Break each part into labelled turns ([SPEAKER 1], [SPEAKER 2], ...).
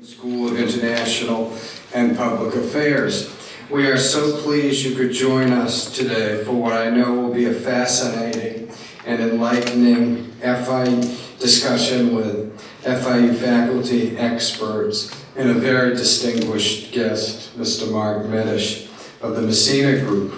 [SPEAKER 1] School of International and Public Affairs. We are so pleased you could join us today for what I know will be a fascinating and enlightening FIU discussion with FIU faculty, experts, and a very distinguished guest, Mr. Mark Medish of the Messina Group.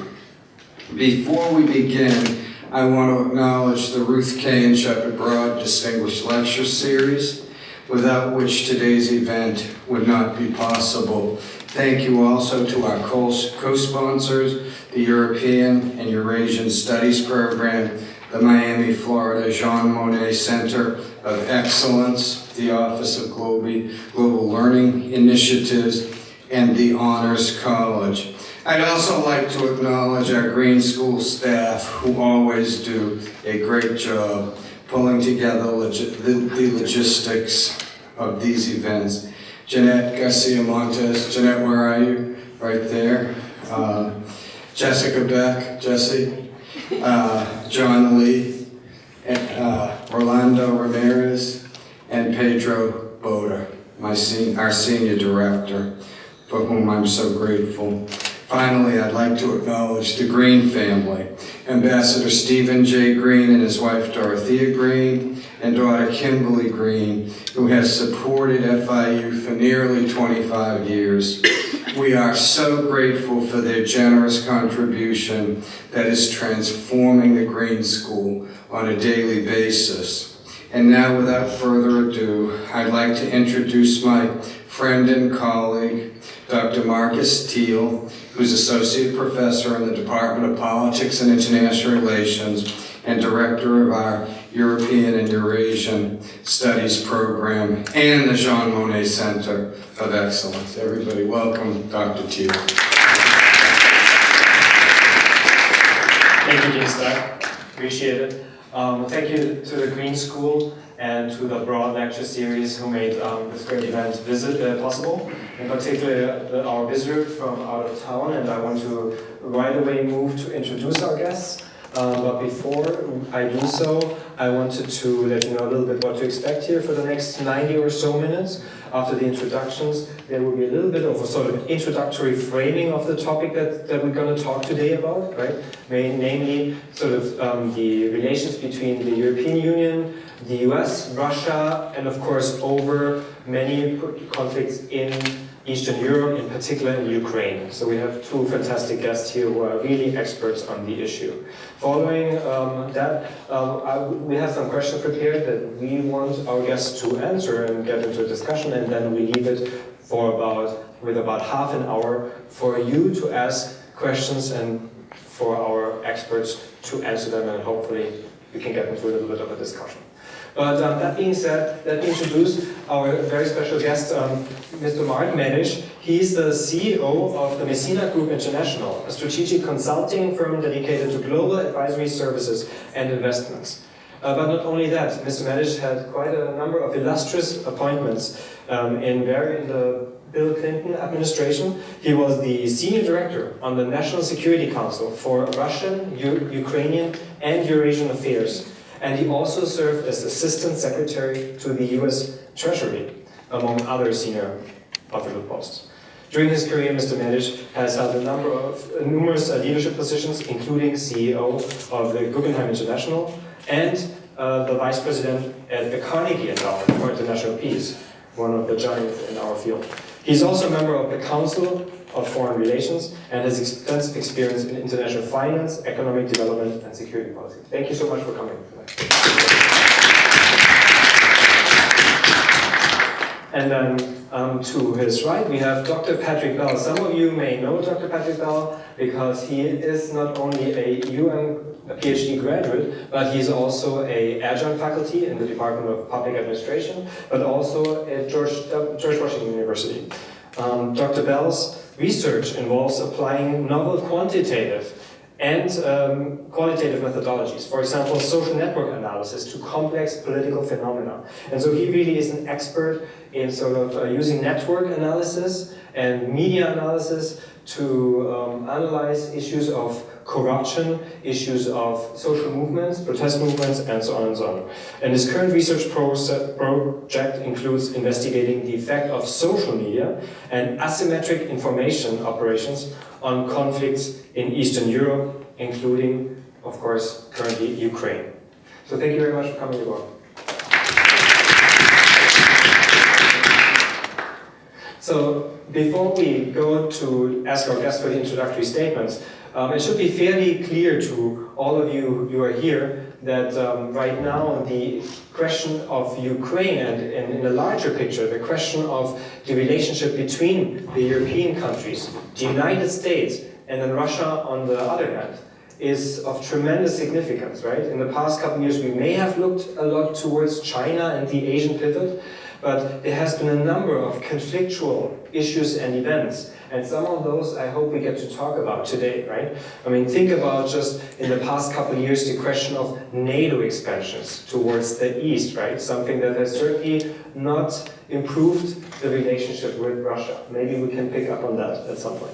[SPEAKER 1] Before we begin, I want to acknowledge the Ruth K. and Shepard Broad Distinguished Lecture Series, without which today's event would not be possible. Thank you also to our co-sponsors, the European and Eurasian Studies Program, the Miami, Florida Jean Monnet Center of Excellence, the Office of Global Learning Initiatives, and the Honors College. I'd also like to acknowledge our Green School staff, who always do a great job pulling together the logistics of these events. Jeanette Garcia-Montes. Jeanette, where are you? Right there. Jessica Beck, Jesse, John Lee, and, Orlando Ramirez, and Pedro Boda, our senior director, for whom I'm so grateful. Finally, I'd like to acknowledge the Green family, Ambassador Stephen J. Green and his wife Dorothea Green, and daughter Kimberly Green, who has supported FIU for nearly 25 years. We are so grateful for their generous contribution that is transforming the Green School on a daily basis. And now, without further ado, I'd like to introduce my friend and colleague, Dr. Markus Thiel, who's Associate Professor in the Department of Politics and International Relations and Director of our European and Eurasian Studies Program and the Jean Monnet Center of Excellence. Everybody, welcome Dr. Thiel.
[SPEAKER 2] Thank you, Dean Stark. Appreciate it. Thank you to the Green School and to the Broad Lecture Series who made this great event possible. In particular, our visitor from out of town, and I want to right away move to introduce our guests. But before I do so, I wanted to let you know a little bit what to expect here for the next 90 or so minutes. After the introductions, there will be a little bit of a sort of introductory framing of the topic that we're going to talk today about, right? Namely, sort of the relations between the European Union, the US, Russia, and of course over many conflicts in Eastern Europe, in particular in Ukraine. So we have two fantastic guests here who are really experts on the issue. Following that, we have some questions prepared that we want our guests to answer and get into a discussion, and then we leave it with about half an hour for you to ask questions and for our experts to answer them, and hopefully we can get into a little bit of a discussion. But that being said, let me introduce our very special guest, Mr. Mark Medish. He's the CEO of the Messina Group International, a strategic consulting firm dedicated to global advisory services and investments. But not only that, Mr. Medish had quite a number of illustrious appointments in the Bill Clinton administration. He was the senior director on the National Security Council for Russian, Ukrainian, and Eurasian affairs. And he also served as Assistant Secretary to the US Treasury, among other senior official posts. During his career, Mr. Medish has held numerous leadership positions, including CEO of the Guggenheim International and the Vice President at the Carnegie Endowment for International Peace, one of the giants in our field. He's also a member of the Council of Foreign Relations and has extensive experience in international finance, economic development, and security policy. Thank you so much for coming tonight. And then to his right, we have Dr. Patrick Bell. Some of you may know Dr. Patrick Bell because he is not only a PhD graduate, but he's also an adjunct faculty in the Department of Public Administration, but also at George Washington University. Dr. Bell's research involves applying novel quantitative and qualitative methodologies, for example, social network analysis to complex political phenomena. And so he really is an expert in sort of using network analysis and media analysis to analyze issues of corruption, issues of social movements, protest movements, and so on and so on. And his current research project includes investigating the effect of social media and asymmetric information operations on conflicts in Eastern Europe, including, of course, currently Ukraine. So thank you very much for coming aboard. So before we go to ask our guests for the introductory statements, it should be fairly clear to all of you who are here that right now the question of Ukraine and in the larger picture, the question of the relationship between the European countries, the United States, and then Russia on the other hand, is of tremendous significance, right? In the past couple of years, we may have looked a lot towards China and the Asian pivot, but there has been a number of conflictual issues and events, and some of those I hope we get to talk about today, right? I mean, think about just in the past couple of years the question of NATO expansions towards the east, right? Something that has certainly not improved the relationship with Russia. Maybe we can pick up on that at some point.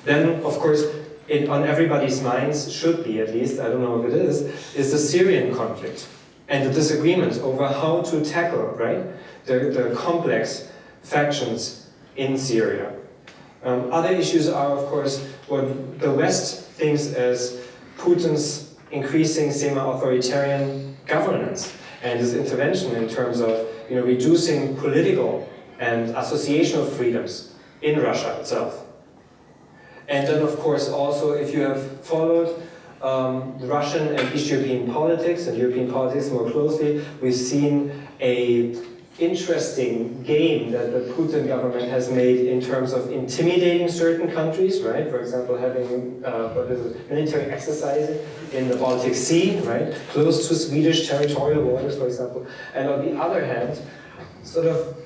[SPEAKER 2] Then, of course, on everybody's minds, should be at least, I don't know if it is the Syrian conflict and the disagreements over how to tackle, right, the complex factions in Syria. Other issues are, of course, what the West thinks as Putin's increasing semi-authoritarian governance and his intervention in terms of, reducing political and associational freedoms in Russia itself. And then, of course, also, if you have followed the Russian and East European politics and European politics more closely, we've seen a interesting game that the Putin government has made in terms of intimidating certain countries, right? For example, having military exercises in the Baltic Sea, right? Close to Swedish territorial waters, for example. And on the other hand, sort of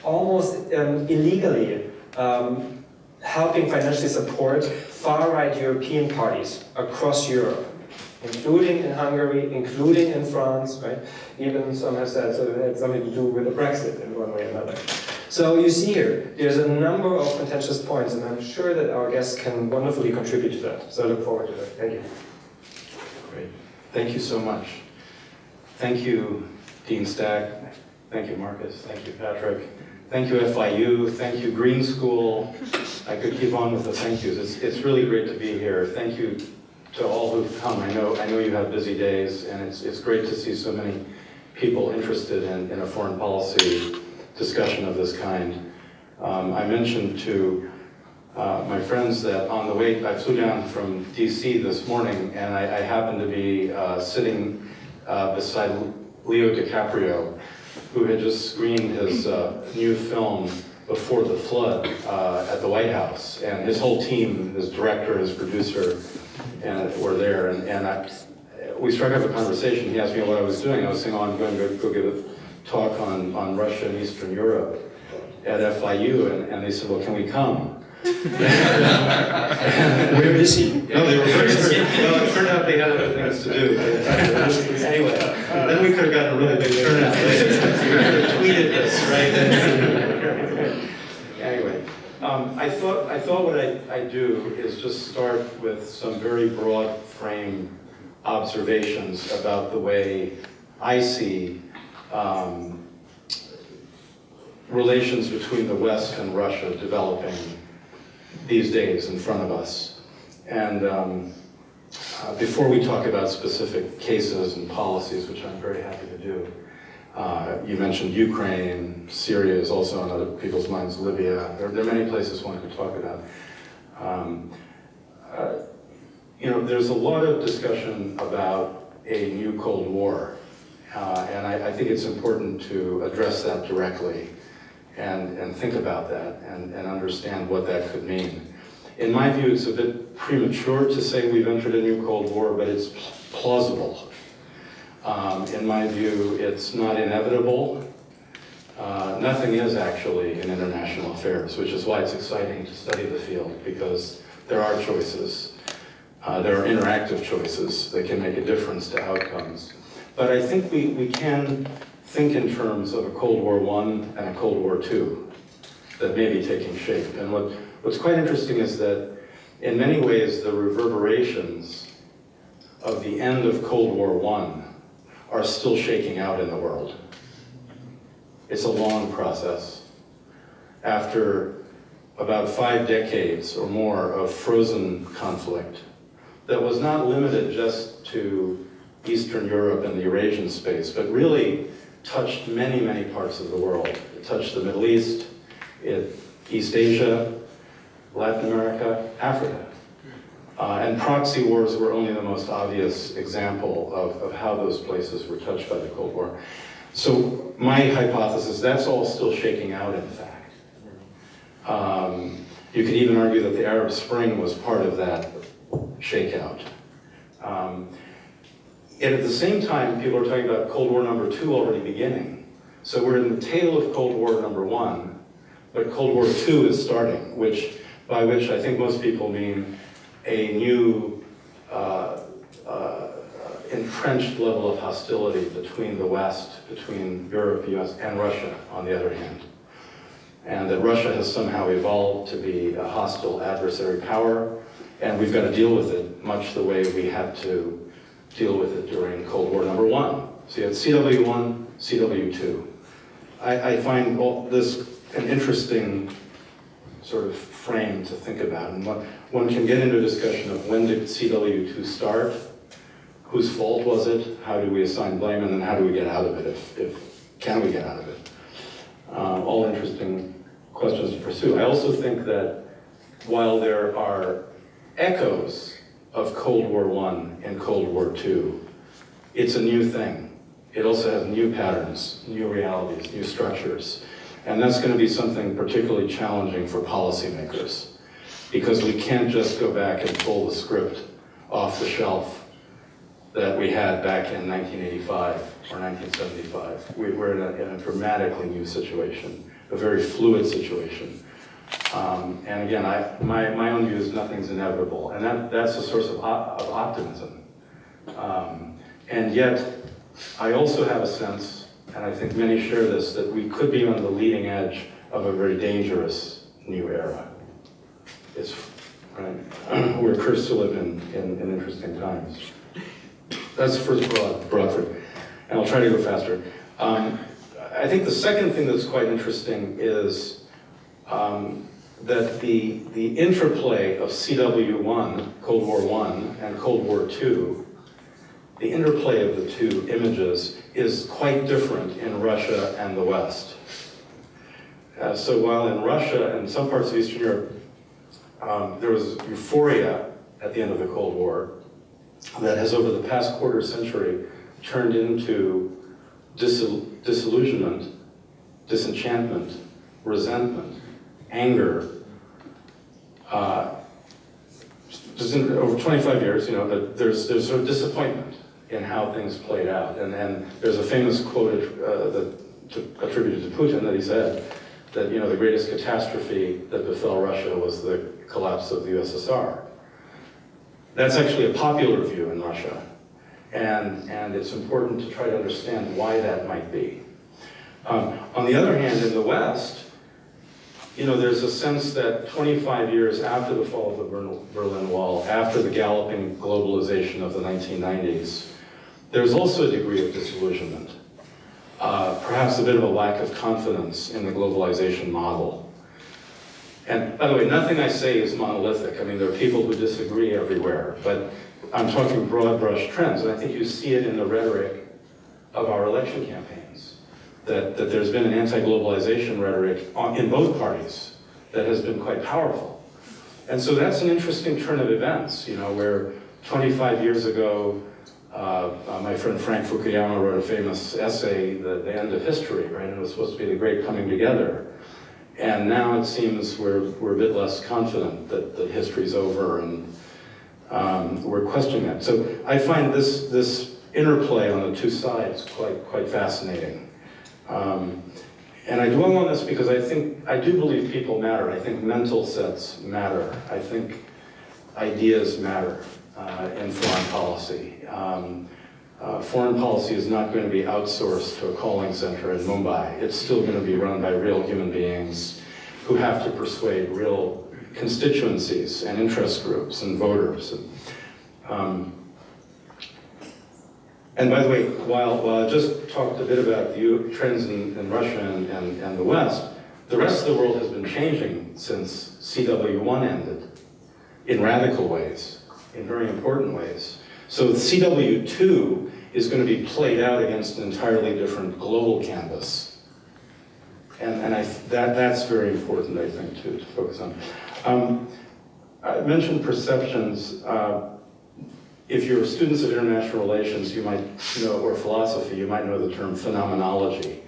[SPEAKER 2] almost illegally helping financially support far-right European parties across Europe, including in Hungary, including in France, right? Even some have said it had something to do with the Brexit in one way or another. So you see here, there's a number of contentious points, and I'm sure that our guests can wonderfully contribute to that. So I look forward to that. Thank you.
[SPEAKER 3] Great. Thank you so much. Thank you, Dean Stagg. Thank you, Markus. Thank you, Patrick. Thank you, FIU. Thank you, Green School. I could keep on with the thank yous. It's really great to be here. Thank you to all who've come. I know you have busy days, and it's great to see so many people interested in a foreign policy discussion of this kind. I mentioned to my friends that on the way, I flew down from DC this morning, and I happened to be sitting beside Leo DiCaprio, who had just screened his new film Before the Flood at the White House, and his whole team, his director, his producer, and were there, and we struck up a conversation. He asked me what I was doing. I was saying, I'm going to go give a talk on Russia and Eastern Europe at FIU, and they said, well, can we come?
[SPEAKER 2] Where is he?
[SPEAKER 3] No, they were very well, it turned out they had other things to do. Anyway, then we could have gotten a really big turnout. We could have tweeted this, right? Anyway, I thought what I'd do is just start with some very broad frame observations about the way I see relations between the West and Russia developing these days in front of us. And before we talk about specific cases and policies, which I'm very happy to do, you mentioned Ukraine, Syria is also on other people's minds, Libya. There are many places one could talk about. There's a lot of discussion about a new Cold War, and I think it's important to address that directly and think about that and understand what that could mean. In my view, it's a bit premature to say we've entered a new Cold War, but it's plausible. In my view, it's not inevitable. Nothing is actually in international affairs, which is why it's exciting to study the field, because there are choices. There are interactive choices that can make a difference to outcomes. But I think we can think in terms of a Cold War I and a Cold War II that may be taking shape. And what's quite interesting is that in many ways, the reverberations of the end of Cold War I are still shaking out in the world. It's a long process. After about 5 decades or more of frozen conflict that was not limited just to Eastern Europe and the Eurasian space, but really touched many, many parts of the world. It touched the Middle East, East Asia, Latin America, Africa. And proxy wars were only the most obvious example of how those places were touched by the Cold War. So my hypothesis, that's all still shaking out, in fact. You could even argue that the Arab Spring was part of that shakeout. And at the same time, people are talking about Cold War #2 already beginning. So we're in the tail of Cold War #1, but Cold War II is starting, by which I think most people mean a new entrenched level of hostility between the West, between Europe, the US, and Russia, on the other hand. And that Russia has somehow evolved to be a hostile adversary power, and we've got to deal with it much the way we had to deal with it during Cold War #1. So you had CW1, CW2. I find all this an interesting sort of frame to think about. And one can get into a discussion of when did CW2 start, whose fault was it, how do we assign blame, and then how do we get out of it, can we get out of it? All interesting questions to pursue. I also think that while there are echoes of Cold War I and Cold War II, it's a new thing. It also has new patterns, new realities, new structures. And that's going to be something particularly challenging for policymakers, because we can't just go back and pull the script off the shelf that we had back in 1985 or 1975. We're in a dramatically new situation, a very fluid situation. And again, my own view is nothing's inevitable, and that's a source of optimism. And yet, I also have a sense, and I think many share this, that we could be on the leading edge of a very dangerous new era. Right? We're cursed to live in interesting times. That's the first broad thing, and I'll try to go faster. I think the second thing that's quite interesting is that the interplay of CW1, Cold War I, and Cold War II, the interplay of the two images is quite different in Russia and the West. So while in Russia and some parts of Eastern Europe, there was euphoria at the end of the Cold War that has over the past quarter century turned into disillusionment, disenchantment, resentment, anger. Over 25 years, that there's sort of disappointment in how things played out. And there's a famous quote attributed to Putin that he said that the greatest catastrophe that befell Russia was the collapse of the USSR. That's actually a popular view in Russia. And it's important to try to understand why that might be. On the other hand, in the West, there's a sense that 25 years after the fall of the Berlin Wall, after the galloping globalization of the 1990s, there's also a degree of disillusionment. Perhaps a bit of a lack of confidence in the globalization model. And by the way, nothing I say is monolithic. I mean, there are people who disagree everywhere, but I'm talking broad brush trends, and I think you see it in the rhetoric of our election campaigns, that there's been an anti-globalization rhetoric in both parties that has been quite powerful. And so that's an interesting turn of events, where 25 years ago, my friend Frank Fukuyama wrote a famous essay, The End of History, right? And it was supposed to be the great coming together. And now it seems we're a bit less confident that history's over, and we're questioning that. So I find this interplay on the two sides quite fascinating. And I dwell on this because I do believe people matter. I think mental sets matter. I think ideas matter in foreign policy. Foreign policy is not going to be outsourced to a calling center in Mumbai. It's still going to be run by real human beings who have to persuade real constituencies and interest groups and voters. And by the way, while I just talked a bit about the trends in Russia and the West, the rest of the world has been changing since CW1 ended in radical ways, in very important ways. So CW2 is going to be played out against an entirely different global canvas. And that's very important, I think, to focus on. I mentioned perceptions. If you're students of international relations, you might know, or philosophy, you might know the term phenomenology,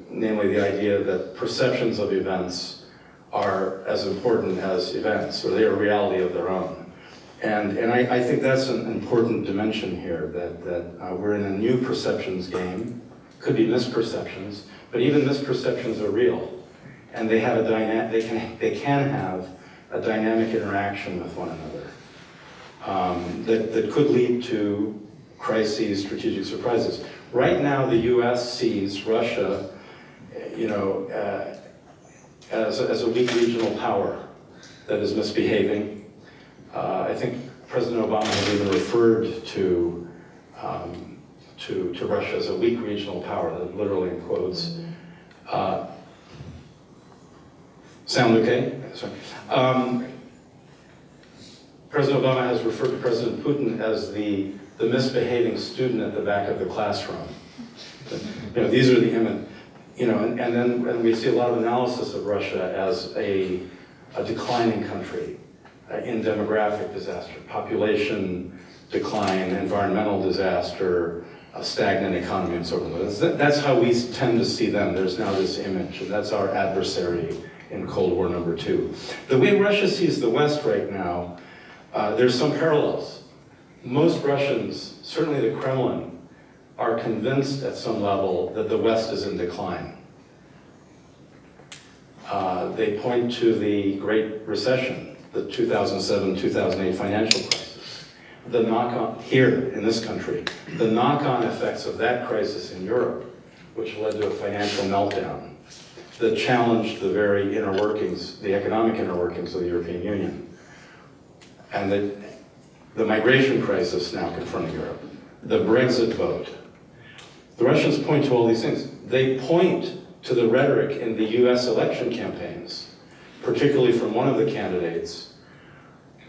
[SPEAKER 3] namely the idea that perceptions of events are as important as events, or they are a reality of their own. And I think that's an important dimension here, that we're in a new perceptions game. Could be misperceptions, but even misperceptions are real, and they have they can have a dynamic interaction with one another that could lead to crises, strategic surprises. Right now, the U.S. sees Russia, as a weak regional power that is misbehaving. I think President Obama has even referred to Russia as a weak regional power, that literally in quotes. Sound okay? Sorry. President Obama has referred to President Putin as the misbehaving student at the back of the classroom. These are the image, and we see a lot of analysis of Russia as a declining country in demographic disaster, population decline, environmental disaster, a stagnant economy, and so forth. That's how we tend to see them. There's now this image, and that's our adversary in Cold War #2. The way Russia sees the West right now, there's some parallels. Most Russians, certainly the Kremlin, are convinced at some level that the West is in decline. They point to the Great Recession, the 2007-2008 financial crisis, the knock-on, here in this country, the knock-on effects of that crisis in Europe, which led to a financial meltdown that challenged the very inner workings, the economic inner workings of the European Union. And the migration crisis now confronting Europe, the Brexit vote. The Russians point to all these things. They point to the rhetoric in the US election campaigns, particularly from one of the candidates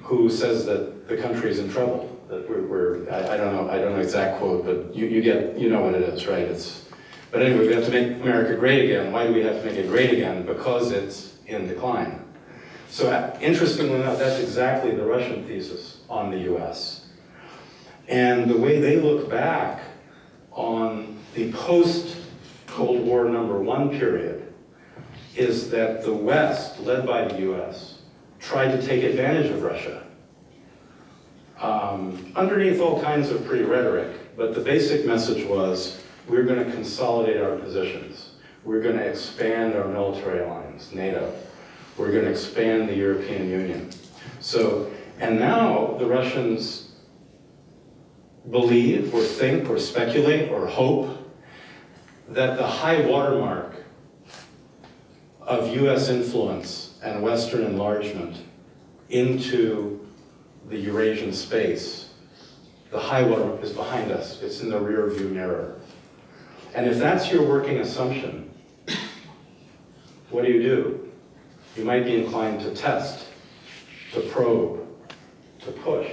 [SPEAKER 3] who says that the country is in trouble, that I don't know exact quote, but you know what it is, right? But anyway, we have to make America great again. Why do we have to make it great again? Because it's in decline. So interestingly enough, that's exactly the Russian thesis on the US. And the way they look back on the post-Cold War #1 period is that the West, led by the US, tried to take advantage of Russia. Underneath all kinds of pretty rhetoric, but the basic message was, we're going to consolidate our positions. We're going to expand our military alliance, NATO. We're going to expand the European Union. And now the Russians believe or think or speculate or hope that the high watermark of US influence and Western enlargement into the Eurasian space, the high watermark is behind us. It's in the rear view mirror. And if that's your working assumption, what do? You might be inclined to test, to probe, to push,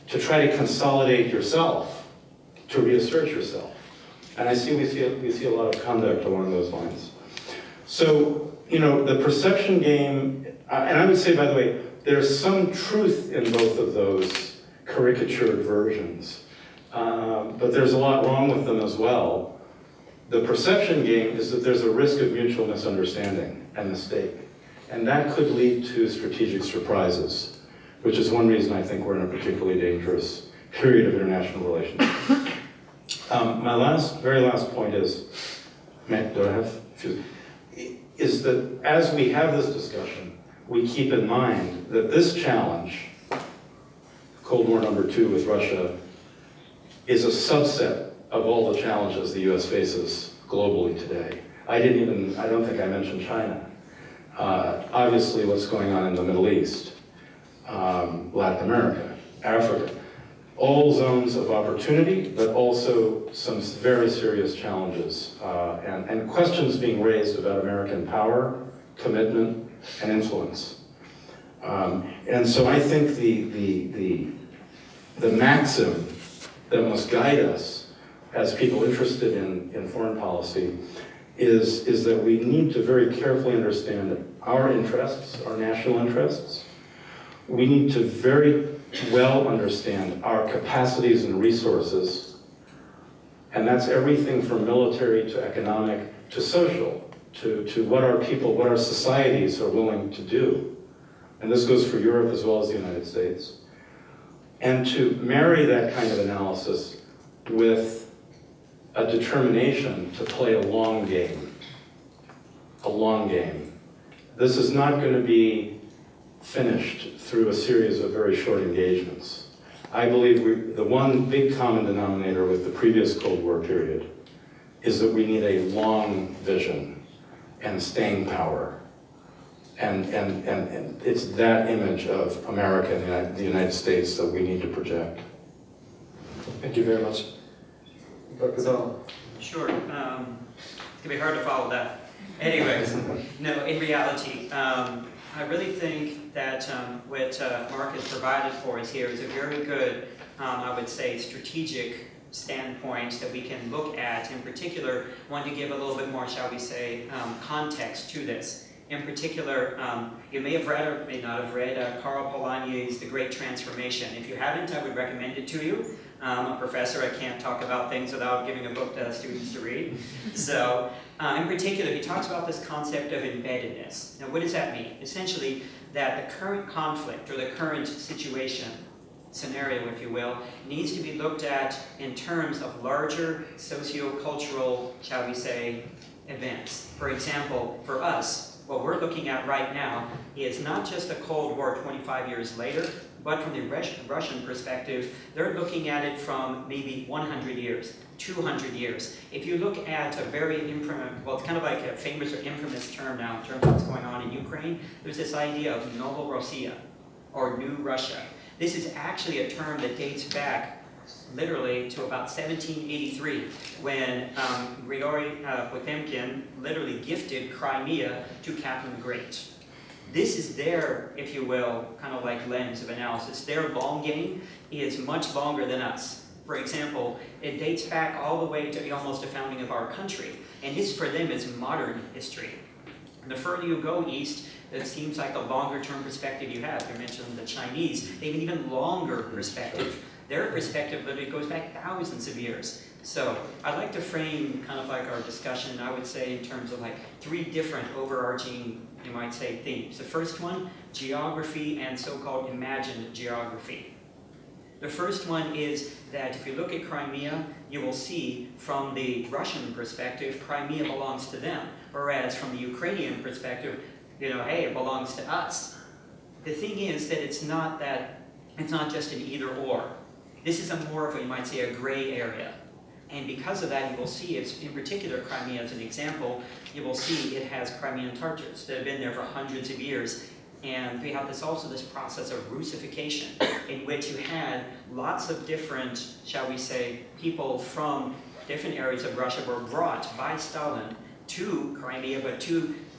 [SPEAKER 3] to try to consolidate yourself, to reassert yourself. And we see a lot of conduct along those lines. So, the perception game, and I would say, by the way, there's some truth in both of those caricatured versions, but there's a lot wrong with them as well. The perception game is that there's a risk of mutual misunderstanding and mistake. And that could lead to strategic surprises, which is one reason I think we're in a particularly dangerous period of international relations. My very last point is, is that as we have this discussion, we keep in mind that this challenge, Cold War #2 with Russia, is a subset of all the challenges the US faces globally today. I don't think I mentioned China. Obviously, what's going on in the Middle East, Latin America, Africa, all zones of opportunity, but also some very serious challenges and questions being raised about American power, commitment, and influence. And so I think the maxim that must guide us as people interested in foreign policy is that we need to very carefully understand our interests, our national interests. We need to very well understand our capacities and resources, and that's everything from military to economic to social, to what our people, what our societies are willing to do. And this goes for Europe as well as the United States. And to marry that kind of analysis with a determination to play a long game. A long game. This is not going to be finished through a series of very short engagements. I believe the one big common denominator with the previous Cold War period is that we need a long vision and staying power. And it's that image of America and the United States that we need to project.
[SPEAKER 2] Thank you very much. Dr. Thiel.
[SPEAKER 4] Sure. It's going to be hard to follow that. Anyways, no, in reality, I really think that what Mark has provided for us here is a very good, I would say, strategic standpoint that we can look at. In particular, want to give a little bit more, shall we say, context to this. In particular, you may have read or may not have read Karl Polanyi's The Great Transformation. If you haven't, I would recommend it to you. I'm a professor, I can't talk about things without giving a book to students to read. So, in particular, he talks about this concept of embeddedness. Now, what does that mean? Essentially, that the current conflict or the current situation, scenario, if you will, needs to be looked at in terms of larger socio-cultural, shall we say, events. For example, for us, what we're looking at right now is not just the Cold War 25 years later, but from the Russian perspective, they're looking at it from maybe 100 years, 200 years. If you look at a very well, it's kind of like a famous or infamous term now in terms of what's going on in Ukraine, there's this idea of Novorossiya, or New Russia. This is actually a term that dates back literally to about 1783, when Grigory Potemkin literally gifted Crimea to Catherine the Great. This is their, if you will, kind of like lens of analysis. Their long game is much longer than us. For example, it dates back all the way to almost the founding of our country, and this for them is modern history. And the further you go east, it seems like a longer term perspective you have. You mentioned the Chinese, they have an even longer perspective. Their perspective literally goes back thousands of years. So I'd like to frame kind of like our discussion, I would say, in terms of like 3 different overarching, you might say, themes. The first one, geography and so-called imagined geography. The first one is that if you look at Crimea, you will see from the Russian perspective, Crimea belongs to them. Whereas from the Ukrainian perspective, you know, hey, it belongs to us. The thing is that it's not just an either or. This is a more of a, you might say, a gray area. And because of that, you will see, it's in particular Crimea as an example, you will see it has Crimean Tartars that have been there for hundreds of years. And we have this process of Russification, in which you had lots of different, shall we say, people from different areas of Russia were brought by Stalin to Crimea, but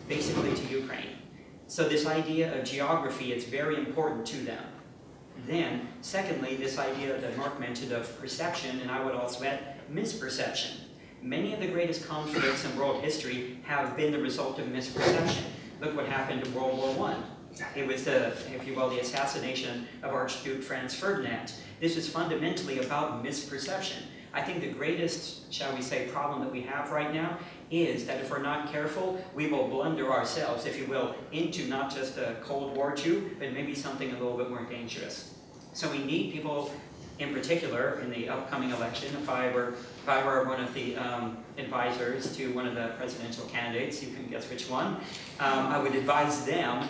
[SPEAKER 4] basically to Ukraine. So this idea of geography is very important to them. Then, secondly, this idea that Mark mentioned of perception, and I would also add misperception. Many of the greatest conflicts in world history have been the result of misperception. Look what happened in World War I. It was if you will, the assassination of Archduke Franz Ferdinand. This is fundamentally about misperception. I think the greatest, shall we say, problem that we have right now is that if we're not careful, we will blunder ourselves, if you will, into not just a Cold War II, but maybe something a little bit more dangerous. So we need people, in particular, in the upcoming election. If I were one of the advisors to one of the presidential candidates, you can guess which one, I would advise them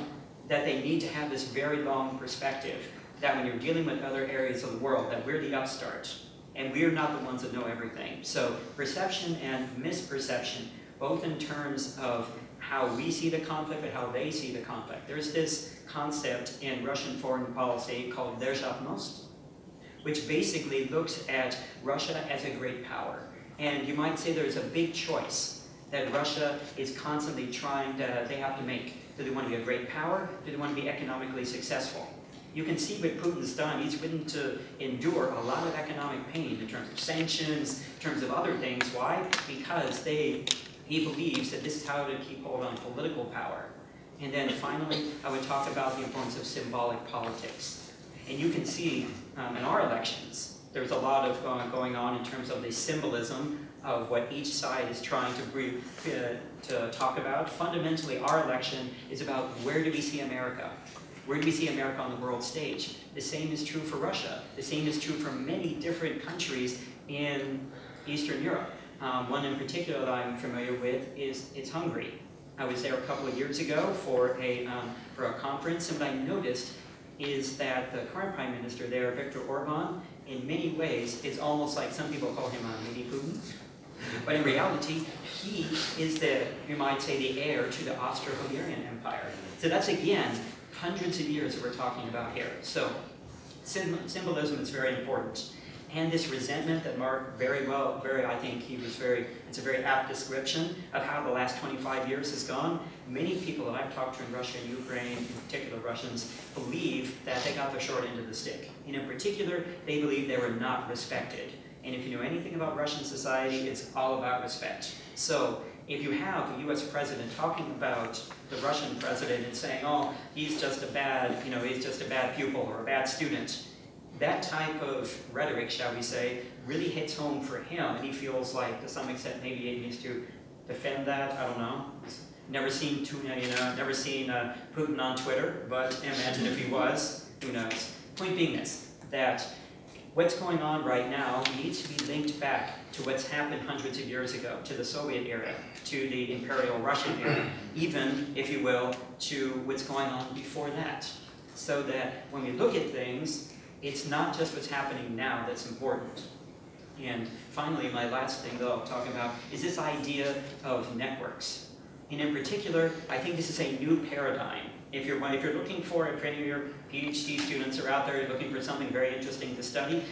[SPEAKER 4] that they need to have this very long perspective, that when you're dealing with other areas of the world, that we're the upstart, and we're not the ones that know everything. So perception and misperception, both in terms of how we see the conflict, but how they see the conflict. There's this concept in Russian foreign policy called державность, which basically looks at Russia as a great power. And you might say there's a big choice that Russia is constantly trying to, they have to make. Do they want to be a great power? Do they want to be economically successful? You can see what Putin's done. He's willing to endure a lot of economic pain in terms of sanctions, in terms of other things. Why? Because he believes that this is how to keep hold on political power. And then finally, I would talk about the importance of symbolic politics. And you can see in our elections, there's a lot of going on in terms of the symbolism of what each side is trying to talk about. Fundamentally, our election is about where do we see America? Where do we see America on the world stage? The same is true for Russia. The same is true for many different countries in Eastern Europe. One in particular that I'm familiar with is Hungary. I was there a couple of years ago for a conference, and what I noticed is that the current prime minister there, Viktor Orban, in many ways is almost like, some people call him a mini Putin, but in reality, he is you might say, the heir to the Austro-Hungarian Empire. So that's, again, hundreds of years that we're talking about here. So symbolism is very important. And this resentment that Mark I think it's a very apt description of how the last 25 years has gone. Many people that I've talked to in Russia and Ukraine, in particular Russians, believe that they got the short end of the stick. And in particular, they believe they were not respected. And if you know anything about Russian society, it's all about respect. So if you have a US president talking about the Russian president and saying, oh, he's just a bad pupil or a bad student, that type of rhetoric, shall we say, really hits home for him, and he feels like, to some extent, maybe he needs to defend that. I don't know. Never seen Putin on Twitter, but imagine if he was. Who knows? Point being this: that what's going on right now needs to be linked back to what's happened hundreds of years ago, to the Soviet era, to the Imperial Russian era, even, if you will, to what's going on before that. So that when we look at things, it's not just what's happening now that's important. And finally, my last thing that I'll talk about is this idea of networks. And in particular, I think this is a new paradigm. If you're looking for, if any of your PhD students are out there looking for something very interesting to study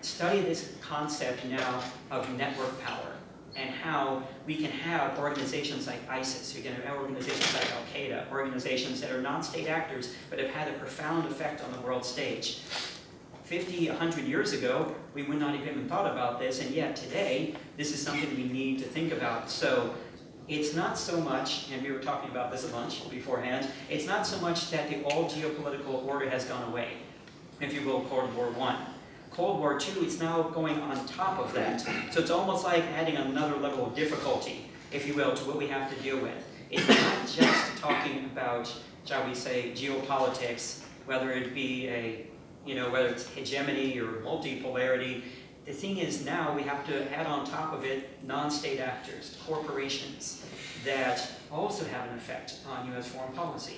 [SPEAKER 4] this concept now of network power and how we can have organizations like ISIS, we can have organizations like Al-Qaeda, organizations that are non-state actors but have had a profound effect on the world stage. 50, 100 years ago, we would not have even thought about this, and yet today, this is something we need to think about. So it's not so much, and we were talking about this a bunch beforehand, it's not so much that the old geopolitical order has gone away, if you will, Cold War I. Cold War II is now going on top of that. So it's almost like adding another level of difficulty, if you will, to what we have to deal with. It's not just talking about, shall we say, geopolitics, whether it be whether it's hegemony or multipolarity. The thing is now we have to add on top of it non-state actors, corporations, that also have an effect on US foreign policy.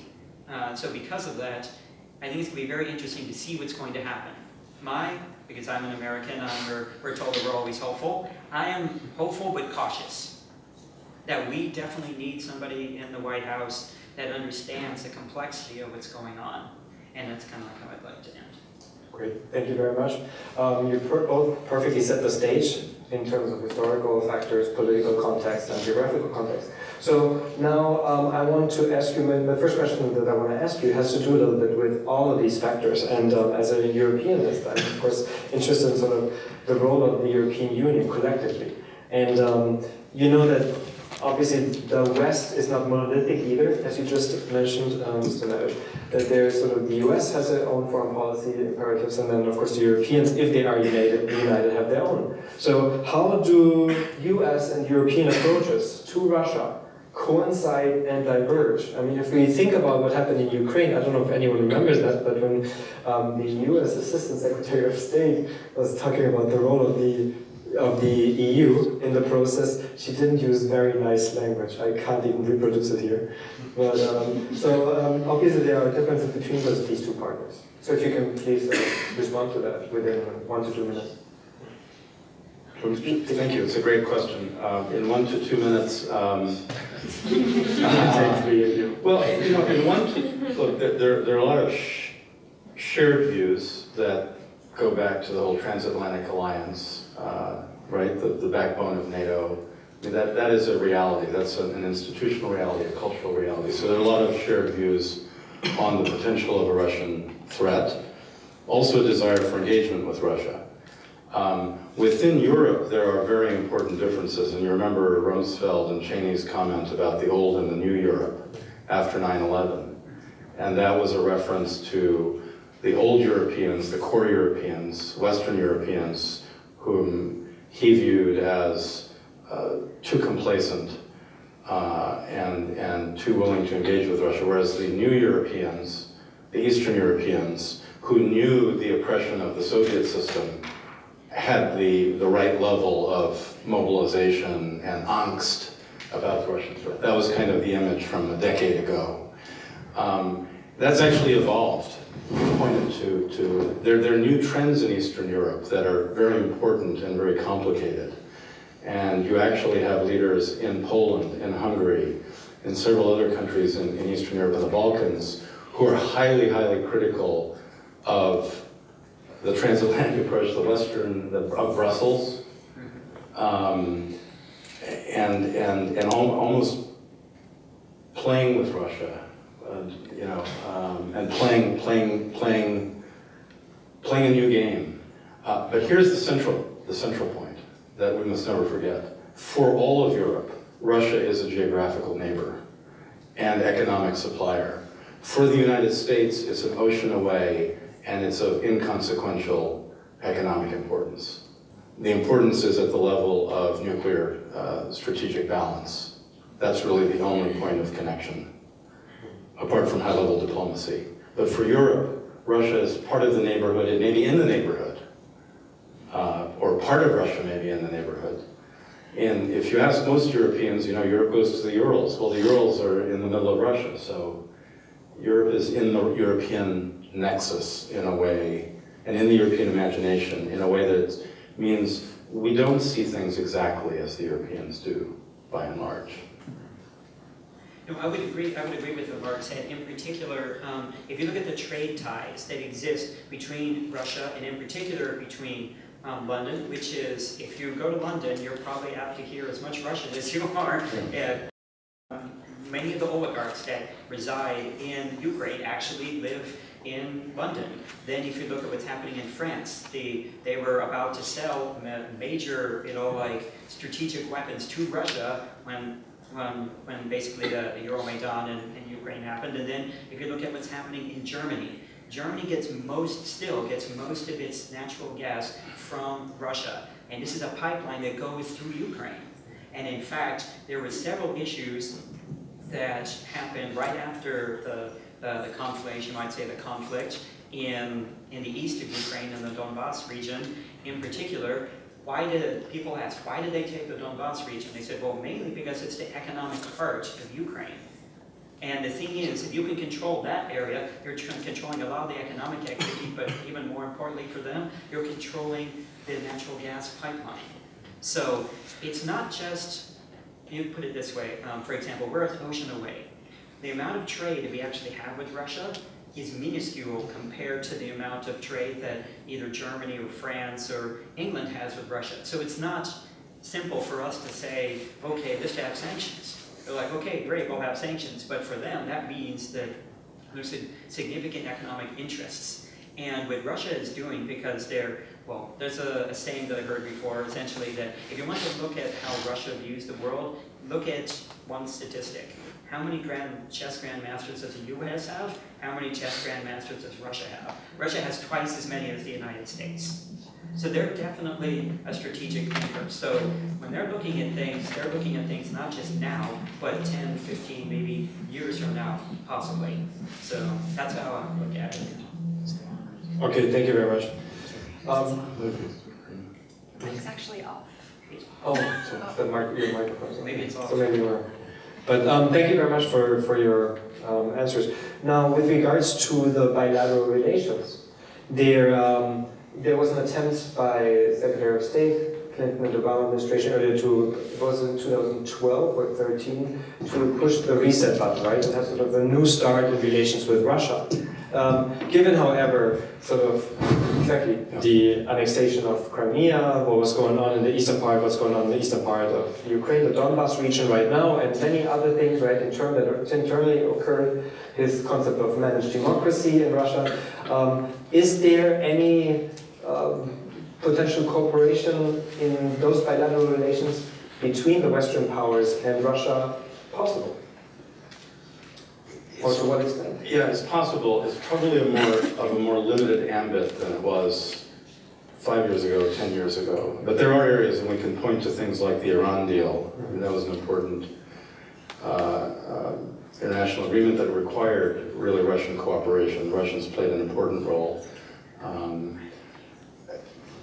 [SPEAKER 4] So because of that, I think it's going to be very interesting to see what's going to happen. Because I'm an American, we're told that we're always hopeful. I am hopeful but cautious. That we definitely need somebody in the White House that understands the complexity of what's going on. And that's kind of like how I'd like to end.
[SPEAKER 5] Great, thank you very much. You both perfectly set the stage in terms of historical factors, political context, and geographical context. So now I want to ask you, my first question that I want to ask you has to do a little bit with all of these factors. And as a Europeanist, I'm of course interested in sort of the role of the European Union collectively. And you know that obviously the West is not monolithic either, as you just mentioned, Mr. Medish, that there's sort of the US has their own foreign policy imperatives, and then of course the Europeans, if they are united, have their own. So how do US and European approaches to Russia coincide and diverge? I mean, if we think about what happened in Ukraine, I don't know if anyone remembers that, but when the US Assistant Secretary of State was talking about the role of the EU in the process, she didn't use very nice language. I can't even reproduce it here. But obviously there are differences between these two partners. So if you can please respond to that within 1 to 2 minutes.
[SPEAKER 3] Thank you. It's a great question. In 1 to 2 minutes,
[SPEAKER 5] Take three of you.
[SPEAKER 3] well, you know, look, there are a lot of shared views that go back to the whole transatlantic alliance, right? The backbone of NATO. I mean, that is a reality. That's an institutional reality, a cultural reality. So there are a lot of shared views on the potential of a Russian threat. Also a desire for engagement with Russia. Within Europe, there are very important differences, and you remember Rumsfeld and Cheney's comment about the old and the new Europe after 9/11. And that was a reference to the old Europeans, the core Europeans, Western Europeans, whom he viewed as too complacent and too willing to engage with Russia, whereas the new Europeans, the Eastern Europeans, who knew the oppression of the Soviet system, had the right level of mobilization and angst about the Russian threat. That was kind of the image from a decade ago. That's actually evolved. Pointed to there are new trends in Eastern Europe that are very important and very complicated. And you actually have leaders in Poland, in Hungary, in several other countries in Eastern Europe and the Balkans who are highly, highly critical of the transatlantic approach, of Brussels, and almost playing with Russia, you know, and playing a new game. But here's the central point that we must never forget. For all of Europe, Russia is a geographical neighbor and economic supplier. For the United States, it's an ocean away, and it's of inconsequential economic importance. The importance is at the level of nuclear strategic balance. That's really the only point of connection, apart from high-level diplomacy. But for Europe, Russia is part of the neighborhood. It may be in the neighborhood, or part of Russia may be in the neighborhood. And if you ask most Europeans, you know, Europe goes to the Urals. Well, the Urals are in the middle of Russia, so Europe is in the European nexus in a way, and in the European imagination in a way that means we don't see things exactly as the Europeans do, by and large.
[SPEAKER 4] No, I would agree with what Mark said. In particular, if you look at the trade ties that exist between Russia and in particular between London, which is, if you go to London, you're probably apt to hear as much Russian as you are. Many of the oligarchs that reside in Ukraine actually live in London. Then if you look at what's happening in France, they were about to sell major, you know, like strategic weapons to Russia when basically the Euromaidan in Ukraine happened. And then if you look at what's happening in Germany, Germany gets most of its natural gas from Russia. And this is a pipeline that goes through Ukraine. And in fact, there were several issues that happened right after the conflict, you might say the conflict, in the east of Ukraine, in the Donbass region. In particular, people ask, why did they take the Donbass region? They said, well, mainly because it's the economic heart of Ukraine. And the thing is, if you can control that area, you're controlling a lot of the economic activity, but even more importantly for them, you're controlling the natural gas pipeline. So it's not just, you put it this way, for example, we're an ocean away. The amount of trade that we actually have with Russia is minuscule compared to the amount of trade that either Germany or France or England has with Russia. So it's not simple for us to say, okay, just have sanctions. They're like, okay, great, we'll have sanctions. But for them, that means that there's significant economic interests. And what Russia is doing, because there's a saying that I heard before, essentially, that if you want to look at how Russia views the world, look at one statistic. How many chess grandmasters does the US have? How many chess grandmasters does Russia have? Russia has twice as many as the United States. So they're definitely a strategic thinker. So when they're looking at things not just now, but 10, 15, maybe years from now, possibly. So that's how I look at it.
[SPEAKER 5] Okay, thank you very much.
[SPEAKER 6] It's actually off.
[SPEAKER 5] Your microphone.
[SPEAKER 4] Maybe it's off.
[SPEAKER 5] So maybe we're. But thank you very much for your answers. Now, with regards to the bilateral relations, there was an attempt by Secretary of State Clinton and Obama administration earlier to, it was in 2012 or 13, to push the reset button, right? And have sort of a new start in relations with Russia. Given, however, sort of exactly the annexation of Crimea, what was going on in the eastern part, what's going on in the eastern part of Ukraine, the Donbas region right now, and many other things, right, that internally occurred, his concept of managed democracy in Russia. Is there any potential cooperation in those bilateral relations between the Western powers and Russia possible? Or to what extent?
[SPEAKER 3] Yeah, it's possible. It's probably of a more limited ambit than it was 5 years ago, 10 years ago. But there are areas, and we can point to things like the Iran deal. That was an important international agreement that required really Russian cooperation. The Russians played an important role.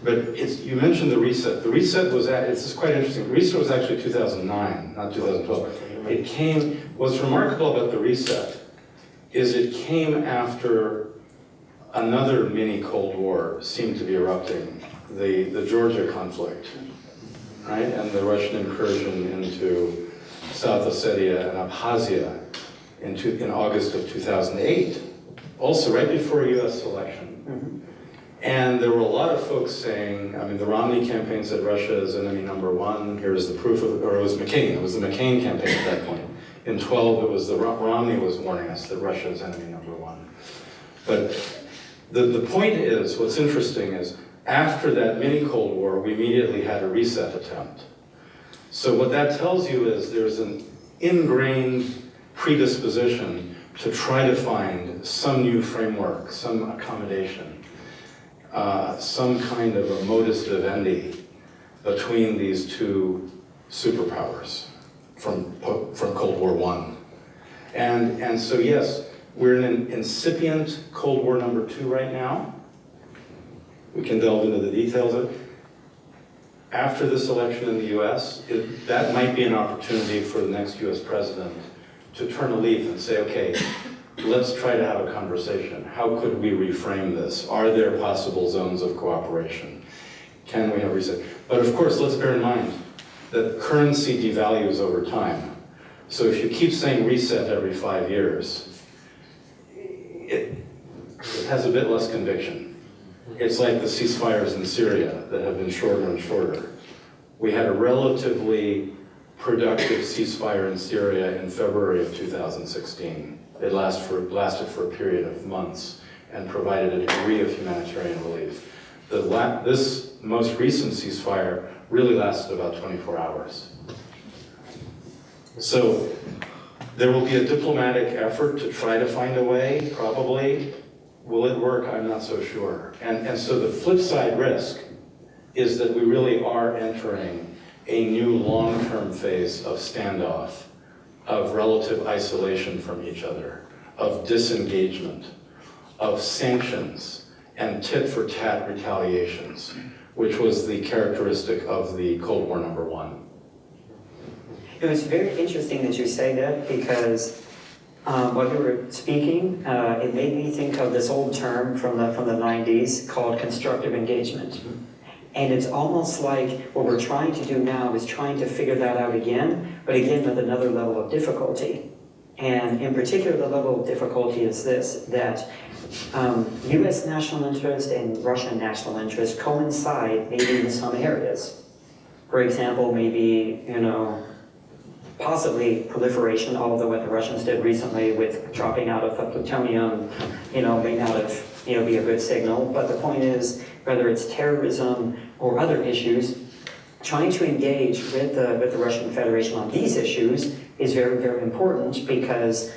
[SPEAKER 3] But you mentioned the reset. The reset was, it's quite interesting. The reset was actually 2009, not 2012. What's remarkable about the reset is it came after another mini Cold War seemed to be erupting, the Georgia conflict, right? And the Russian incursion into South Ossetia and Abkhazia in August of 2008, also right before a US election. And there were a lot of folks saying, I mean, the Romney campaign said Russia is enemy number one. Here's the proof of it, or it was McCain. It was the McCain campaign at that point. In 12, it was Romney was warning us that Russia is enemy number one. But the point is, what's interesting is, after that mini Cold War, we immediately had a reset attempt. So what that tells you is there's an ingrained predisposition to try to find some new framework, some accommodation, some kind of a modus vivendi between these two superpowers from Cold War I. And so yes, we're in an incipient Cold War number 2 right now. We can delve into the details of it. After this election in the US, that might be an opportunity for the next US president to turn a leaf and say, okay, let's try to have a conversation. How could we reframe this? Are there possible zones of cooperation? Can we have reset? But of course, let's bear in mind that currency devalues over time. So if you keep saying reset every 5 years, it has a bit less conviction. It's like the ceasefires in Syria that have been shorter and shorter. We had a relatively productive ceasefire in Syria in February of 2016. It lasted for a period of months and provided a degree of humanitarian relief. This most recent ceasefire really lasted about 24 hours. So there will be a diplomatic effort to try to find a way, probably. Will it work? I'm not so sure. And so the flip side risk is that we really are entering a new long-term phase of standoff, of relative isolation from each other, of disengagement, of sanctions, and tit-for-tat retaliations, which was the characteristic of the Cold War number 1.
[SPEAKER 4] It was very interesting that you say that, because while you were speaking, it made me think of this old term from the 90s called constructive engagement. And it's almost like what we're trying to do now is trying to figure that out again, but again with another level of difficulty. And in particular, the level of difficulty is this, that US national interest and Russian national interest coincide maybe in some areas. For example, maybe, possibly proliferation, although what the Russians did recently with dropping out of the plutonium, may not have, be a good signal. But the point is, whether it's terrorism or other issues, trying to engage with the Russian Federation on these issues is very, very important, because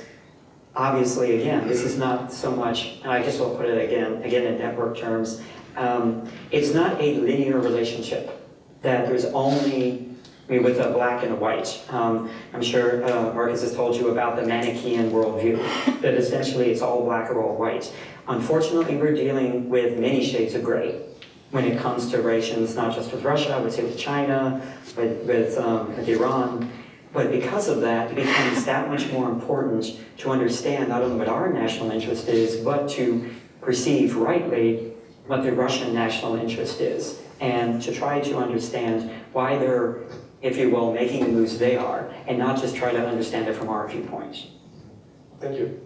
[SPEAKER 4] obviously, again, this is not so much, and I guess I'll put it again in network terms, it's not a linear relationship that there's only with a black and a white. I'm sure Markus has told you about the Manichaean worldview, that essentially it's all black or all white. Unfortunately, we're dealing with many shades of gray when it comes to relations, not just with Russia, I would say with China, with Iran. But because of that, it becomes that much more important to understand not only what our national interest is, but to perceive rightly what the Russian national interest is.
[SPEAKER 7] and to try to understand why they're, if you will, making the moves they are, and not just try to understand it from our viewpoint.
[SPEAKER 5] Thank you.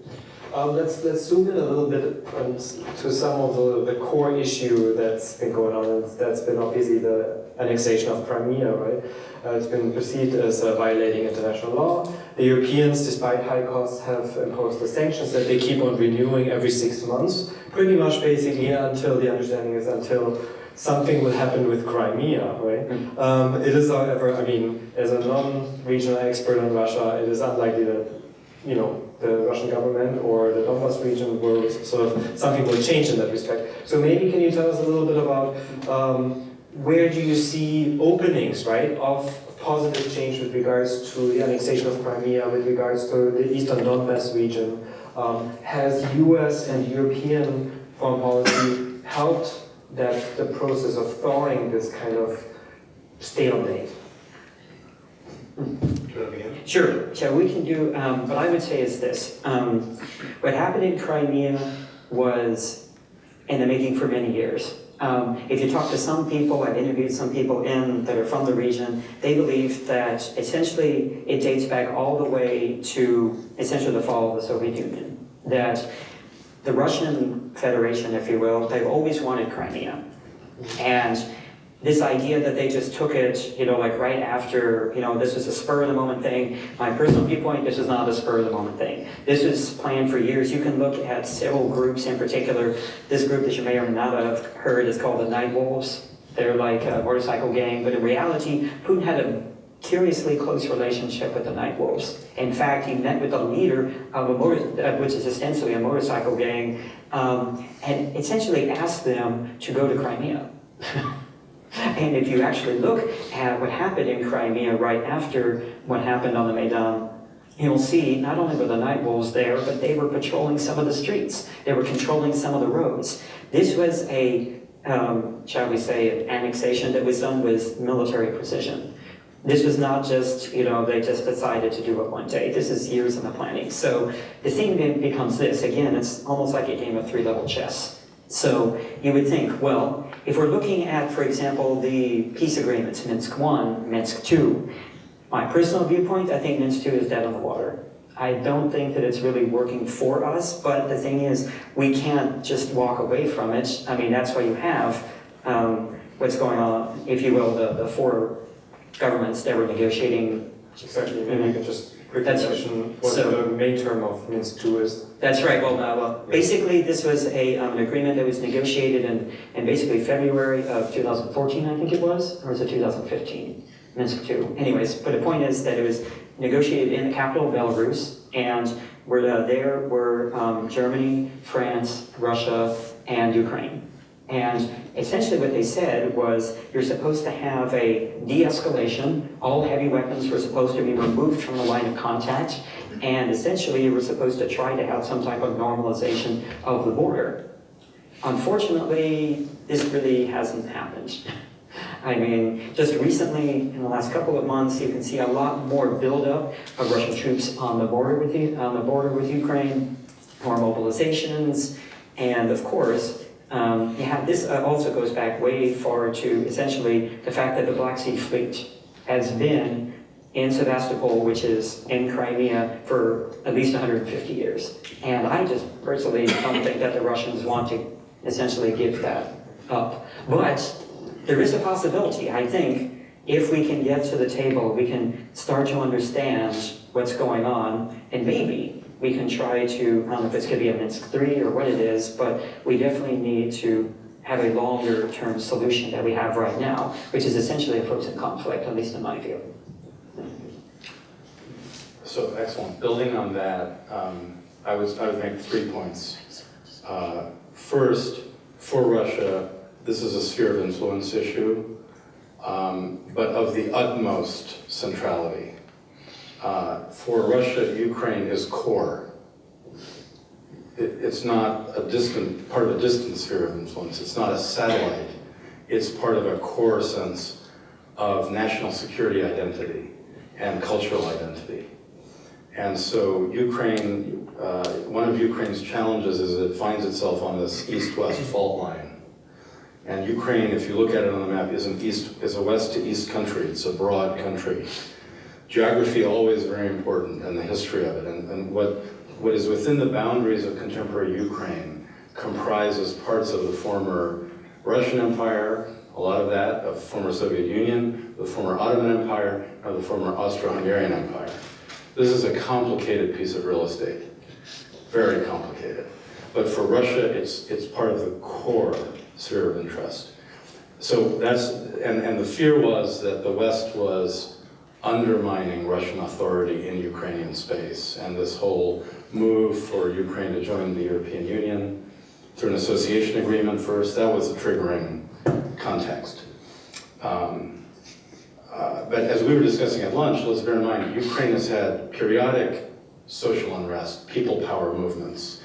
[SPEAKER 5] Let's zoom in a little bit to some of the core issue that's been going on, and that's been obviously the annexation of Crimea, right? It's been perceived as violating international law. The Europeans, despite high costs, have imposed the sanctions that they keep on renewing every 6 months, pretty much basically until the understanding is until something will happen with Crimea, right? It is, however, I mean, as a non-regional expert on Russia, it is unlikely that, you know, the Russian government or the Donbas region will sort of, something will change in that respect. So maybe can you tell us a little bit about where do you see openings, right, of positive change with regards to the annexation of Crimea, with regards to the eastern Donbas region? Has US and European foreign policy helped the process of thawing this kind of stalemate?
[SPEAKER 7] Sure, so we can do, what I would say is this. What happened in Crimea was in the making for many years. If you talk to some people, I've interviewed some people that are from the region, they believe that essentially it dates back all the way to essentially the fall of the Soviet Union. That the Russian Federation, if you will, they've always wanted Crimea. And this idea that they just took it, you know, like right after, you know, this was a spur-of-the-moment thing. My personal viewpoint, this is not a spur-of-the-moment thing. This was planned for years. You can look at several groups in particular. This group that you may or may not have heard is called the Night Wolves. They're like a motorcycle gang, but in reality, Putin had a curiously close relationship with the Night Wolves. In fact, he met with the leader of which is ostensibly a motorcycle gang, and essentially asked them to go to Crimea. And if you actually look at what happened in Crimea right after what happened on the Maidan, you'll see not only were the Night Wolves there, but they were patrolling some of the streets. They were controlling some of the roads. This was a, shall we say, an annexation that was done with military precision. This was not just, you know, they just decided to do it one day. This is years in the planning. So the thing then becomes this. Again, it's almost like a game of three-level chess. So you would think, well, if we're looking at, for example, the peace agreements, Minsk I, Minsk II, my personal viewpoint, I think Minsk II is dead on the water. I don't think that it's really working for us, but the thing is, we can't just walk away from it. I mean, that's why you have what's going on, if you will, the four governments that were negotiating.
[SPEAKER 5] Exactly, maybe you can just quickly
[SPEAKER 7] That's
[SPEAKER 5] mention what the main term of Minsk II is.
[SPEAKER 7] That's right. Well, basically, this was an agreement that was negotiated in basically February of 2014, I think it was, or was it 2015? Minsk II. Anyways, but the point is that it was negotiated in the capital of Belarus, and there were Germany, France, Russia, and Ukraine. And essentially what they said was you're supposed to have a de-escalation, all heavy weapons were supposed to be removed from the line of contact, and essentially you were supposed to try to have some type of normalization of the border. Unfortunately, this really hasn't happened. I mean, just recently, in the last couple of months, you can see a lot more buildup of Russian troops on the border with Ukraine, more mobilizations, and of course, this also goes back way far to essentially the fact that the Black Sea Fleet has been in Sevastopol, which is in Crimea, for at least 150 years. And I just personally don't think that the Russians want to essentially give that up. But there is a possibility, I think, if we can get to the table, we can start to understand what's going on, and maybe we can try to, I don't know if it's going to be a Minsk III or what it is, but we definitely need to have a longer term solution that we have right now, which is essentially a frozen conflict, at least in my view.
[SPEAKER 3] So excellent. Building on that, I would make 3 points. First, for Russia, this is a sphere of influence issue, but of the utmost centrality. For Russia, Ukraine is core. It's not a distant, part of a distant sphere of influence. It's not a satellite. It's part of a core sense of national security identity and cultural identity. And so Ukraine, one of Ukraine's challenges is it finds itself on this east-west fault line. And Ukraine, if you look at it on the map, is a west to east country. It's a broad country. Geography always very important, and the history of it. And what is within the boundaries of contemporary Ukraine comprises parts of the former Russian Empire, a lot of that, of the former Soviet Union, the former Ottoman Empire, or the former Austro-Hungarian Empire. This is a complicated piece of real estate, very complicated. But for Russia, it's part of the core sphere of interest. So and the fear was that the West was undermining Russian authority in Ukrainian space, and this whole move for Ukraine to join the European Union through an association agreement first, that was a triggering context. But as we were discussing at lunch, let's bear in mind, Ukraine has had periodic social unrest, people power movements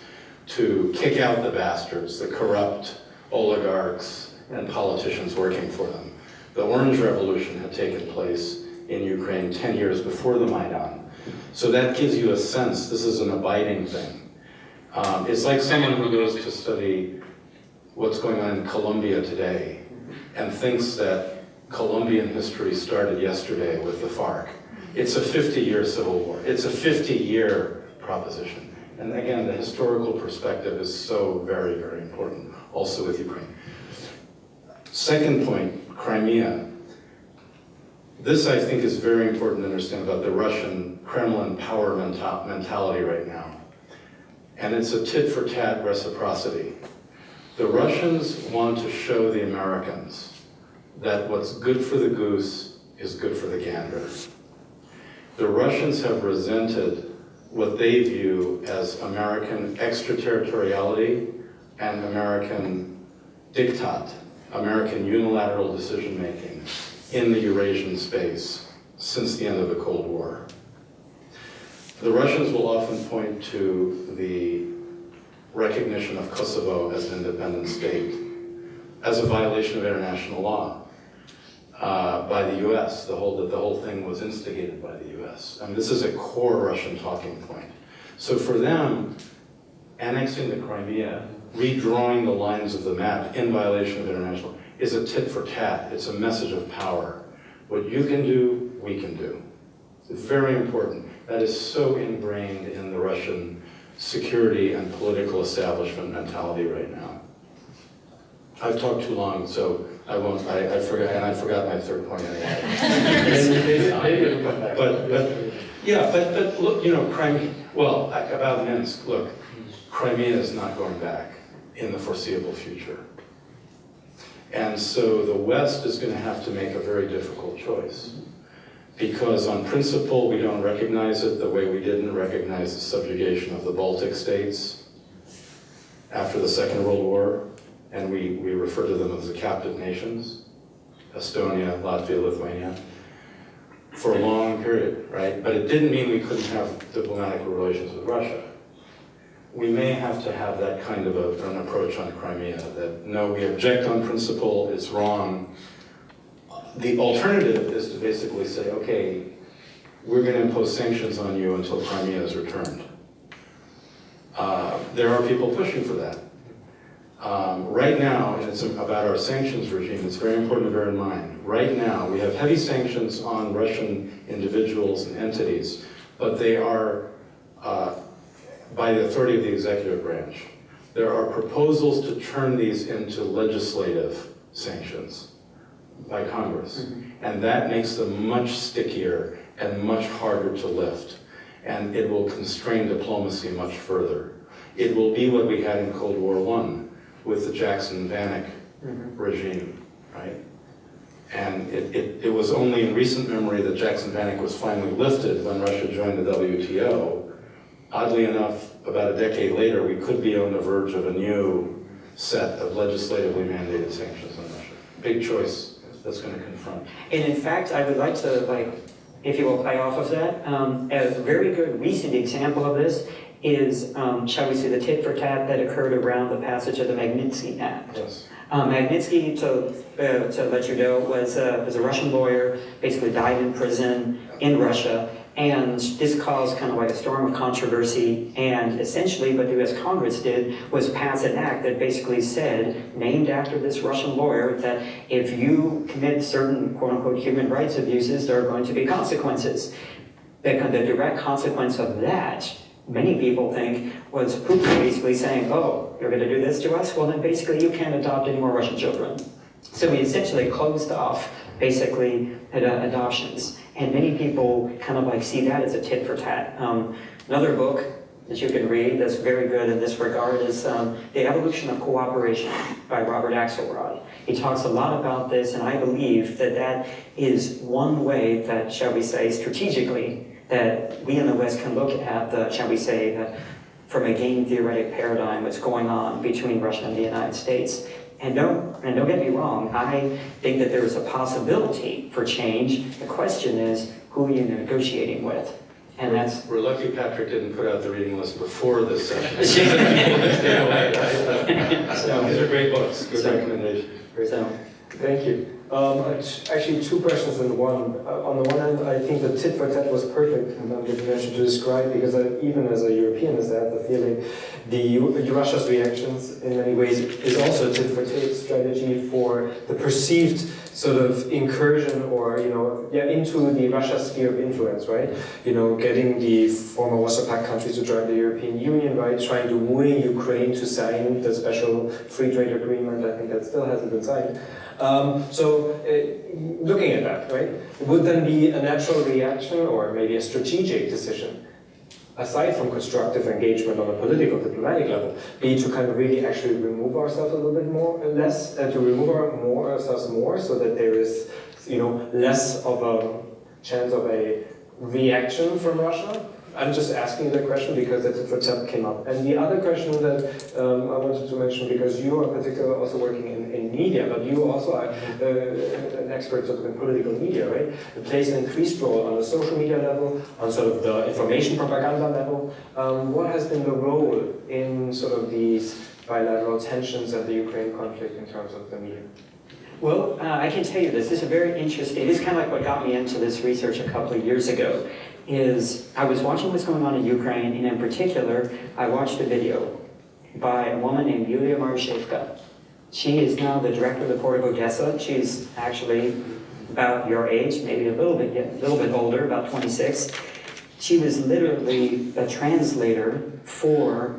[SPEAKER 3] to kick out the bastards, the corrupt oligarchs and politicians working for them. The Orange Revolution had taken place in Ukraine 10 years before the Maidan. So that gives you a sense, this is an abiding thing. It's like someone who goes to study what's going on in Colombia today and thinks that Colombian history started yesterday with the FARC. It's a 50-year civil war. It's a 50-year proposition. And again, the historical perspective is so very, very important, also with Ukraine. Second point, Crimea. This, I think, is very important to understand about the Russian Kremlin power mentality right now. And it's a tit-for-tat reciprocity. The Russians want to show the Americans that what's good for the goose is good for the gander. The Russians have resented what they view as American extraterritoriality and American diktat, American unilateral decision-making in the Eurasian space since the end of the Cold War. The Russians will often point to the recognition of Kosovo as an independent state as a violation of international law by the US. The whole thing was instigated by the US. I mean, this is a core Russian talking point. So for them, annexing the Crimea, redrawing the lines of the map in violation of international law, is a tit for tat. It's a message of power. What you can do, we can do. It's very important. That is so ingrained in the Russian security and political establishment mentality right now. I've talked too long, so I won't. I forgot my third point anyway. But look, you know, Crimea. Well, about Minsk. Look, Crimea is not going back in the foreseeable future. And so the West is going to have to make a very difficult choice. Because on principle, we don't recognize it the way we didn't recognize the subjugation of the Baltic states after the Second World War, and we refer to them as the captive nations, Estonia, Latvia, Lithuania, for a long period, right? But it didn't mean we couldn't have diplomatic relations with Russia. We may have to have that kind of an approach on Crimea, that no, we object on principle, it's wrong. The alternative is to basically say, okay, we're going to impose sanctions on you until Crimea is returned. There are people pushing for that. Right now, and it's about our sanctions regime, it's very important to bear in mind. Right now, we have heavy sanctions on Russian individuals and entities, but they are by the authority of the executive branch. There are proposals to turn these into legislative sanctions by Congress. Mm-hmm. And that makes them much stickier and much harder to lift. And it will constrain diplomacy much further. It will be what we had in Cold War I with the Jackson-Vanik regime, right? And it was only in recent memory that Jackson-Vanik was finally lifted when Russia joined the WTO. Oddly enough, about a decade later, we could be on the verge of a new set of legislatively mandated sanctions on Russia. Big choice that's going to confront.
[SPEAKER 7] And in fact, I would like to, if you will play off of that, a very good recent example of this is, shall we say, the tit for tat that occurred around the passage of the Magnitsky Act.
[SPEAKER 3] Yes.
[SPEAKER 7] Magnitsky, to let you know, was a Russian lawyer, basically died in prison in Russia, And this caused kind of like a storm of controversy, and essentially what the US Congress did was pass an act that basically said, named after this Russian lawyer, that if you commit certain quote-unquote human rights abuses, there are going to be consequences. The direct consequence of that, many people think, was Putin basically saying, oh, you're going to do this to us? Well, then basically you can't adopt any more Russian children. So we essentially closed off, basically, adoptions. And many people kind of like see that as a tit for tat. Another book that you can read that's very good in this regard is The Evolution of Cooperation by Robert Axelrod. He talks a lot about this, and I believe that that is one way that, shall we say, strategically, that we in the West can look at the, shall we say, from a game theoretic paradigm, what's going on between Russia and the United States. And don't get me wrong, I think that there is a possibility for change. The question is, who are you negotiating with? And that's...
[SPEAKER 3] We're lucky Patrick didn't put out the reading list before this session. Stay away, right? So, these are great books, good recommendation.
[SPEAKER 7] So,
[SPEAKER 5] Thank you. Actually, two questions in one. On the one hand, I think the tit for tat was perfect in the definition to describe, because even as a Europeanist, I have the feeling Russia's reactions in many ways is also a tit for tat strategy for the perceived sort of incursion or, into the Russia sphere of influence, right? Getting the former Warsaw Pact countries to join the European Union, right? Trying to woo Ukraine to sign the special free trade agreement. I think that still hasn't been signed. Looking at that, right, would then be a natural reaction or maybe a strategic decision, aside from constructive engagement on a political, diplomatic level, be to kind of really actually remove ourselves a little bit ourselves more, so that there is, less of a chance of a reaction from Russia? I'm just asking the question because the tit for tat came up. And the other question that I wanted to mention, because you are particularly also working in media, but you also are an expert sort of in political media, right? It plays an increased role on the social media level, on sort of the information propaganda level. What has been the role in sort of these bilateral tensions and the Ukraine conflict in terms of the media?
[SPEAKER 7] well, I can tell you this is a very interesting, this is kind of like what got me into this research a couple of years ago, is I was watching what's going on in Ukraine, and in particular, I watched a video by a woman named Yulia Marushevka. She is now the director of the Port of Odessa. She's actually about your age, maybe a little bit older, about 26. She was literally a translator for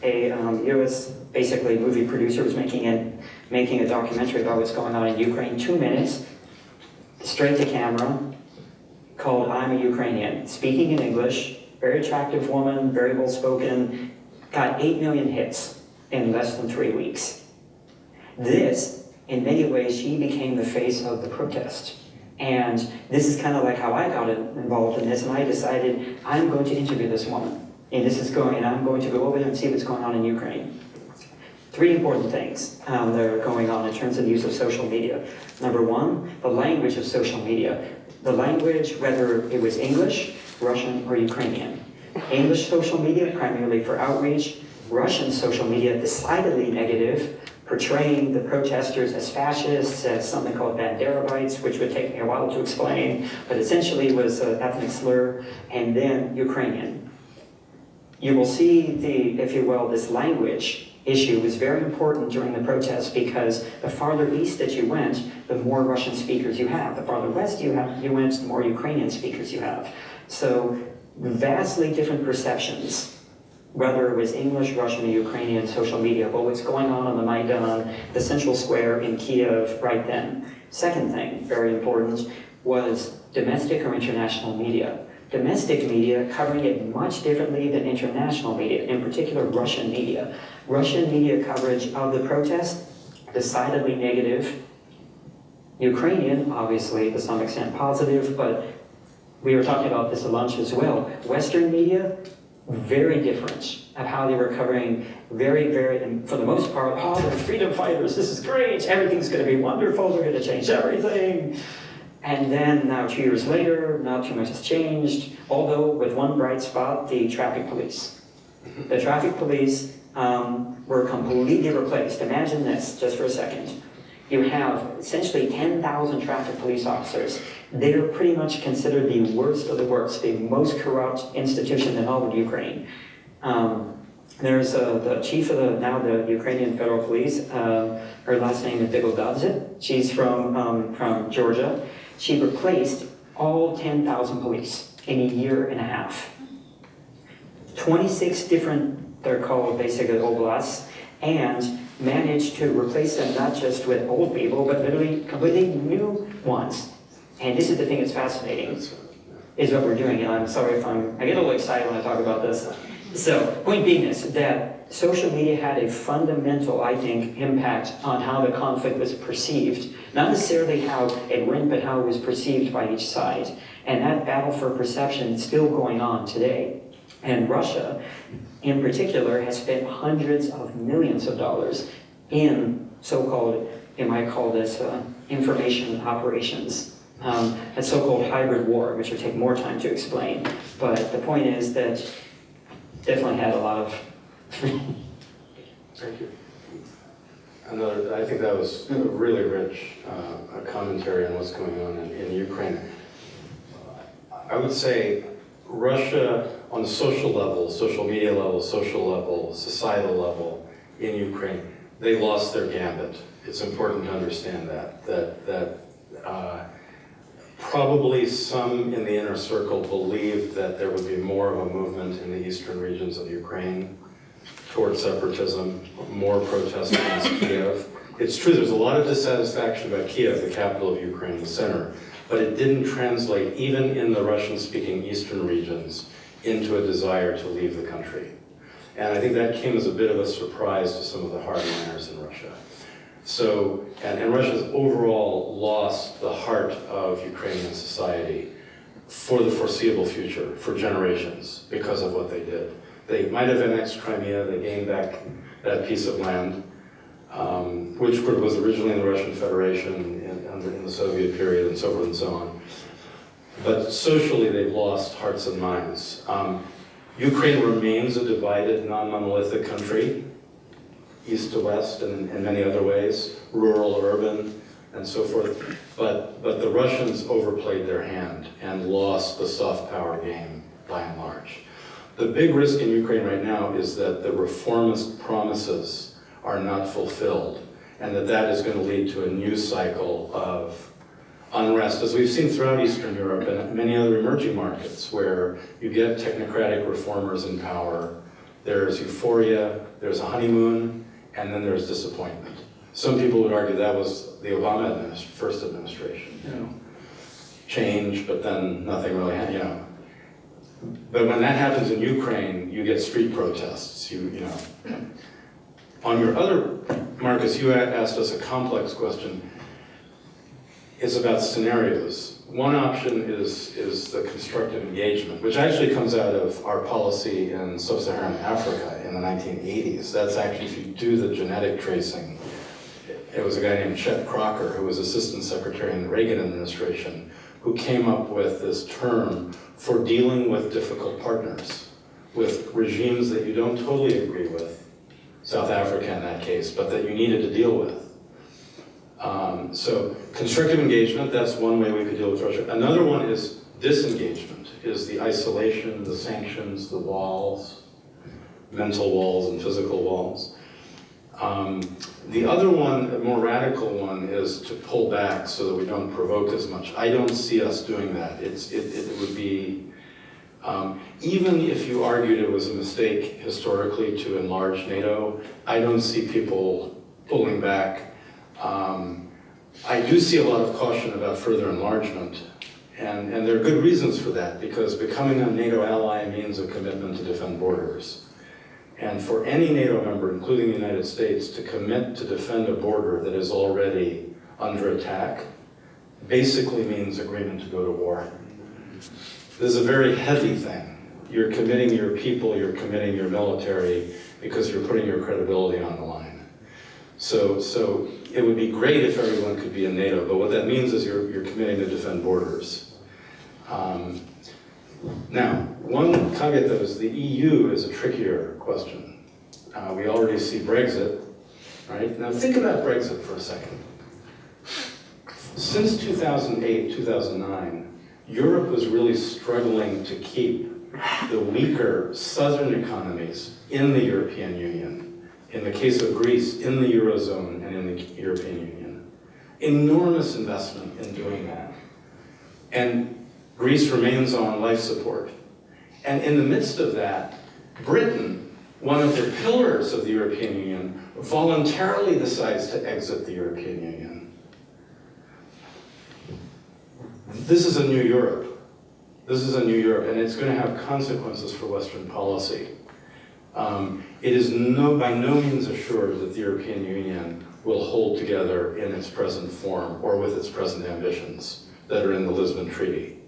[SPEAKER 7] a US, basically movie producer, was making a documentary about what's going on in Ukraine, 2 minutes, straight to camera, called I'm a Ukrainian, speaking in English, very attractive woman, very well spoken, got 8 million hits in less than 3 weeks. This, in many ways, she became the face of the protest. And this is kind of like how I got involved in this, and I decided I'm going to interview this woman. And I'm going to go over there and see what's going on in Ukraine. 3 important things that are going on in terms of the use of social media. Number 1, the language of social media. The language, whether it was English, Russian, or Ukrainian. English social media, primarily for outreach. Russian social media, decidedly negative, portraying the protesters as fascists, as something called Banderabites, which would take me a while to explain, but essentially was an ethnic slur. And then Ukrainian. You will see if you will, this language issue was very important during the protests, because the farther east that you went, the more Russian speakers you have. The farther west you went, the more Ukrainian speakers you have. So vastly different perceptions, whether it was English, Russian, or Ukrainian social media, but what's going on the Maidan, the central square in Kiev right then. Second thing, very important, was domestic or international media. Domestic media covering it much differently than international media, in particular Russian media. Russian media coverage of the protest, decidedly negative. Ukrainian, obviously, to some extent positive, but we were talking about this at lunch as well. Western media, very different of how they were covering very, and for the most part, they're freedom fighters, this is great, everything's gonna be wonderful, they're gonna change everything. And then now 2 years later, not too much has changed, although with one bright spot, the traffic police. The traffic police were completely replaced. Imagine this, just for a second. you have essentially 10,000 traffic police officers. They're pretty much considered the worst of the worst, the most corrupt institution in all of Ukraine. There's the chief of the Ukrainian Federal Police. Her last name is Bigogadze. She's from Georgia. She replaced all 10,000 police in a year and a half. 26 different, they're called basically oblasts, and managed to replace them not just with old people, but literally completely new ones. And this is the thing that's fascinating, is what we're doing. And I'm sorry if I get a little excited when I talk about this. So, point being is that social media had a fundamental, I think, impact on how the conflict was perceived. Not necessarily how it went, but how it was perceived by each side. And that battle for perception is still going on today. And Russia, in particular, has spent hundreds of millions of dollars in so-called, you might call this information operations. A so-called hybrid war, which would take more time to explain. But the point is that definitely had a lot of...
[SPEAKER 3] Thank you. I think that was a really rich commentary on what's going on in Ukraine. I would say Russia, on the social level, social media level, social level, societal level, in Ukraine, they lost their gambit. It's important to understand that probably some in the inner circle believed that there would be more of a movement in the eastern regions of Ukraine towards separatism, more protests against Kiev. It's true, there's a lot of dissatisfaction about Kiev, the capital of Ukraine, the center, but it didn't translate, even in the Russian-speaking eastern regions, into a desire to leave the country. And I think that came as a bit of a surprise to some of the hardliners in Russia. So, and Russia's overall lost the heart of Ukrainian society for the foreseeable future, for generations, because of what they did. They might have annexed Crimea, they gained back that piece of land, which was originally in the Russian Federation in the Soviet period and so forth and so on. But socially, they've lost hearts and minds. Ukraine remains a divided, non-monolithic country, east to west and in many other ways, rural, urban, and so forth. But the Russians overplayed their hand and lost the soft power game by and large. The big risk in Ukraine right now is that the reformist promises are not fulfilled, and that is going to lead to a new cycle of unrest, as we've seen throughout Eastern Europe and many other emerging markets, where you get technocratic reformers in power. There's euphoria, there's a honeymoon, and then there's disappointment. Some people would argue that was the Obama first administration, change, but then nothing really happened, But when that happens in Ukraine, you get street protests, On your other, Markus, you asked us a complex question. It's about scenarios. One option is the constructive engagement, which actually comes out of our policy in sub-Saharan Africa in the 1980s. That's actually, if you do the genetic tracing, it was a guy named Chet Crocker, who was Assistant Secretary in the Reagan administration, who came up with this term for dealing with difficult partners, with regimes that you don't totally agree with, South Africa in that case, but that you needed to deal with. So constructive engagement, that's one way we could deal with Russia. Another one is disengagement, is the isolation, the sanctions, the walls, mental walls and physical walls. The other one, a more radical one, is to pull back so that we don't provoke as much. I don't see us doing that. It would be, even if you argued it was a mistake historically to enlarge NATO, I don't see people pulling back. I do see a lot of caution about further enlargement, and there are good reasons for that, because becoming a NATO ally means a commitment to defend borders. And for any NATO member, including the United States, to commit to defend a border that is already under attack basically means agreement to go to war. This is a very heavy thing. You're committing your people, you're committing your military, because you're putting your credibility on the line. So it would be great if everyone could be in NATO, but what that means is you're committing to defend borders. Now, one caveat though is the EU is a trickier question. We already see Brexit, right? Now think about Brexit for a second. Since 2008, 2009, Europe was really struggling to keep the weaker southern economies in the European Union. In the case of Greece, in the Eurozone and in the European Union. Enormous investment in doing that. And Greece remains on life support. And in the midst of that, Britain, one of the pillars of the European Union, voluntarily decides to exit the European Union. This is a new Europe. This is a new Europe, and it's going to have consequences for Western policy. It is by no means assured that the European Union will hold together in its present form or with its present ambitions that are in the Lisbon Treaty.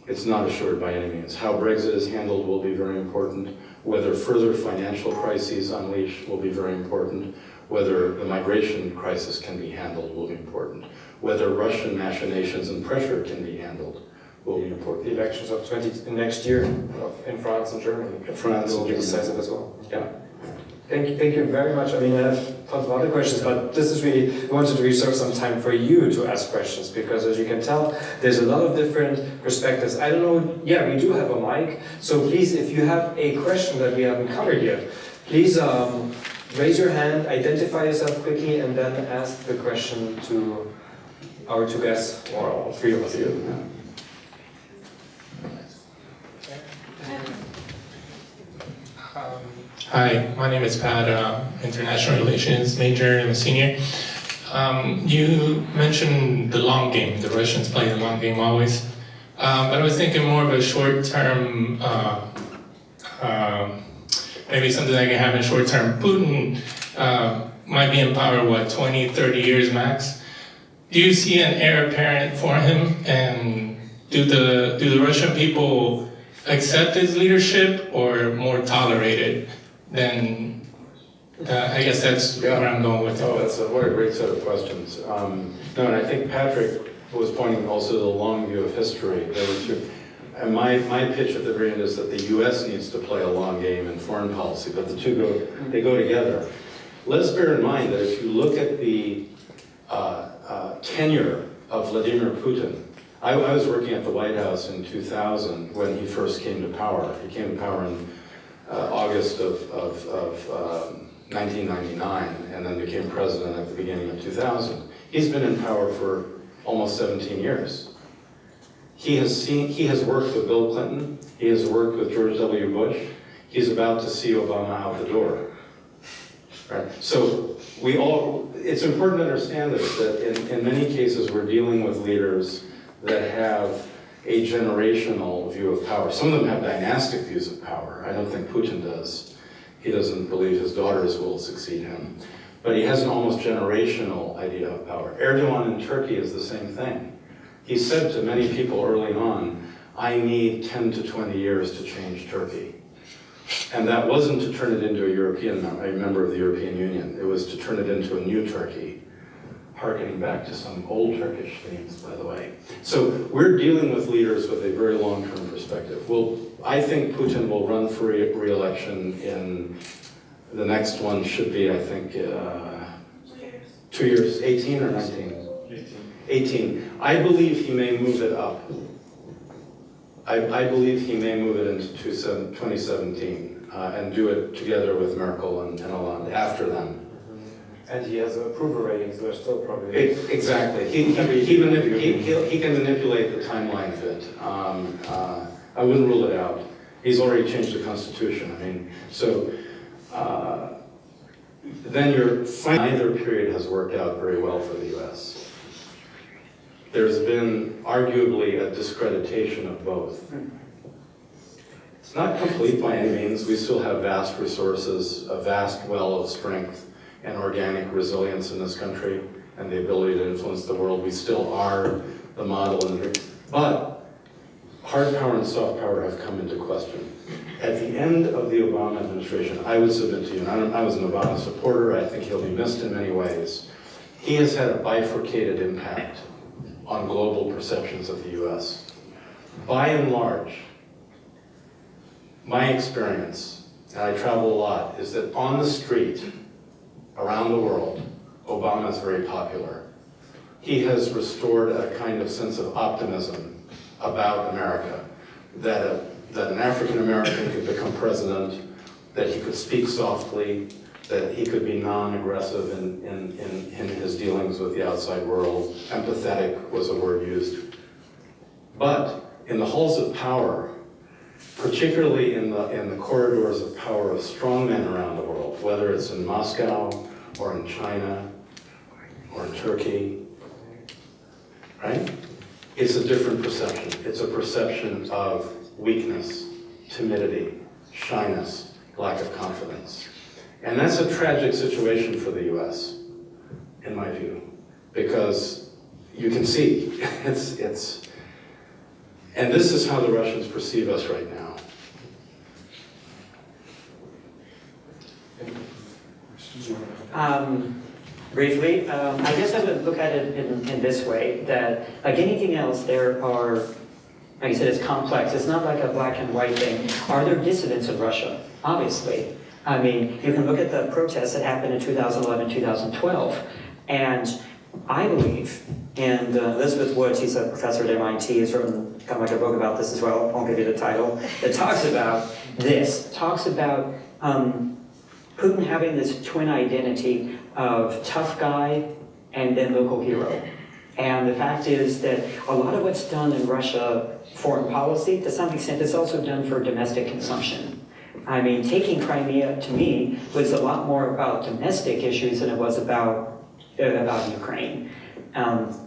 [SPEAKER 3] It's not assured by any means. How Brexit is handled will be very important. Whether further financial crises unleashed will be very important. Whether the migration crisis can be handled will be important. Whether Russian machinations and pressure can be handled will be important.
[SPEAKER 5] The elections of next year in France and Germany.
[SPEAKER 3] France
[SPEAKER 5] will
[SPEAKER 3] and
[SPEAKER 5] be
[SPEAKER 3] Germany.
[SPEAKER 5] decisive as well.
[SPEAKER 3] Yeah.
[SPEAKER 5] Thank you very much. I mean, I have tons of other questions, but this is really, I wanted to reserve some time for you to ask questions, because as you can tell, there's a lot of different perspectives. I don't know, yeah, we do have a mic, so please, if you have a question that we haven't covered yet, please raise your hand, identify yourself quickly, and then ask the question to our two guests, or all three of us.
[SPEAKER 8] Hi, my name is Pat, International Relations major and a senior. You mentioned the long game. The Russians play the long game always. But I was thinking more of a short-term, maybe something that can happen short-term. Putin might be in power, 20, 30 years max. Do you see an heir apparent for him? And do the Russian people accept his leadership or more tolerate it? Then I guess that's where I'm going with it.
[SPEAKER 3] Oh, what a great set of questions. No, and I think Patrick was pointing also to the long view of history. There were two, and my pitch at the very end is that the U.S. needs to play a long game in foreign policy, but the two go together. Let's bear in mind that if you look at the tenure of Vladimir Putin, I was working at the White House in 2000 when he first came to power. He came to power in August of 1999, and then became president at the beginning of 2000. He's been in power for almost 17 years. He has worked with Bill Clinton. He has worked with George W. Bush. He's about to see Obama out the door. Right? So it's important to understand this, that in many cases we're dealing with leaders that have a generational view of power. Some of them have dynastic views of power. I don't think Putin does. He doesn't believe his daughters will succeed him. But he has an almost generational idea of power. Erdogan in Turkey is the same thing. He said to many people early on, I need 10 to 20 years to change Turkey. And that wasn't to turn it into a member of the European Union. It was to turn it into a new Turkey, harkening back to some old Turkish themes, by the way. So we're dealing with leaders with a very long-term perspective. I think Putin will run for re-election in, the next one should be, I think, 2 years, 18 or 19? 18. I believe he may move it up. I believe he may move it into 2017 and do it together with Merkel and Hollande after them.
[SPEAKER 5] And he has approval ratings, so they're still probably...
[SPEAKER 3] Exactly. He can manipulate the timeline a bit. I wouldn't rule it out. He's already changed the Constitution. I mean, so then neither period has worked out very well for the U.S. There's been arguably a discreditation of both. It's not complete by any means. We still have vast resources, a vast well of strength and organic resilience in this country, and the ability to influence the world. We still are the model, but hard power and soft power have come into question. At the end of the Obama administration, I would submit to you, and I was an Obama supporter, I think he'll be missed in many ways. He has had a bifurcated impact on global perceptions of the US. By and large, my experience, and I travel a lot, is that on the street, around the world, Obama is very popular. he has restored a kind of sense of optimism about America, that an African American could become president, that he could speak softly, that he could be non-aggressive in his dealings with the outside world. Empathetic was a word used. But in the halls of power, particularly in the corridors of power of strongmen around the world, whether it's in Moscow or in China or in Turkey, right? It's a different perception. It's a perception of weakness, timidity, shyness, lack of confidence. And that's a tragic situation for the US, in my view, because you can see, and this is how the Russians perceive us right now.
[SPEAKER 7] Briefly, I guess I would look at it in this way, that like anything else, there are, like I said, it's complex. It's not like a black and white thing. Are there dissidents in Russia? Obviously. I mean, you can look at the protests that happened in 2011, 2012, and I believe, and Elizabeth Woods, she's a professor at MIT, has written kind of like a book about this as well, I won't give you the title, that talks about this, talks about Putin having this twin identity of tough guy and then local hero. And the fact is that a lot of what's done in Russia, foreign policy, to some extent, is also done for domestic consumption. I mean, taking Crimea, to me, was a lot more about domestic issues than it was about Ukraine. There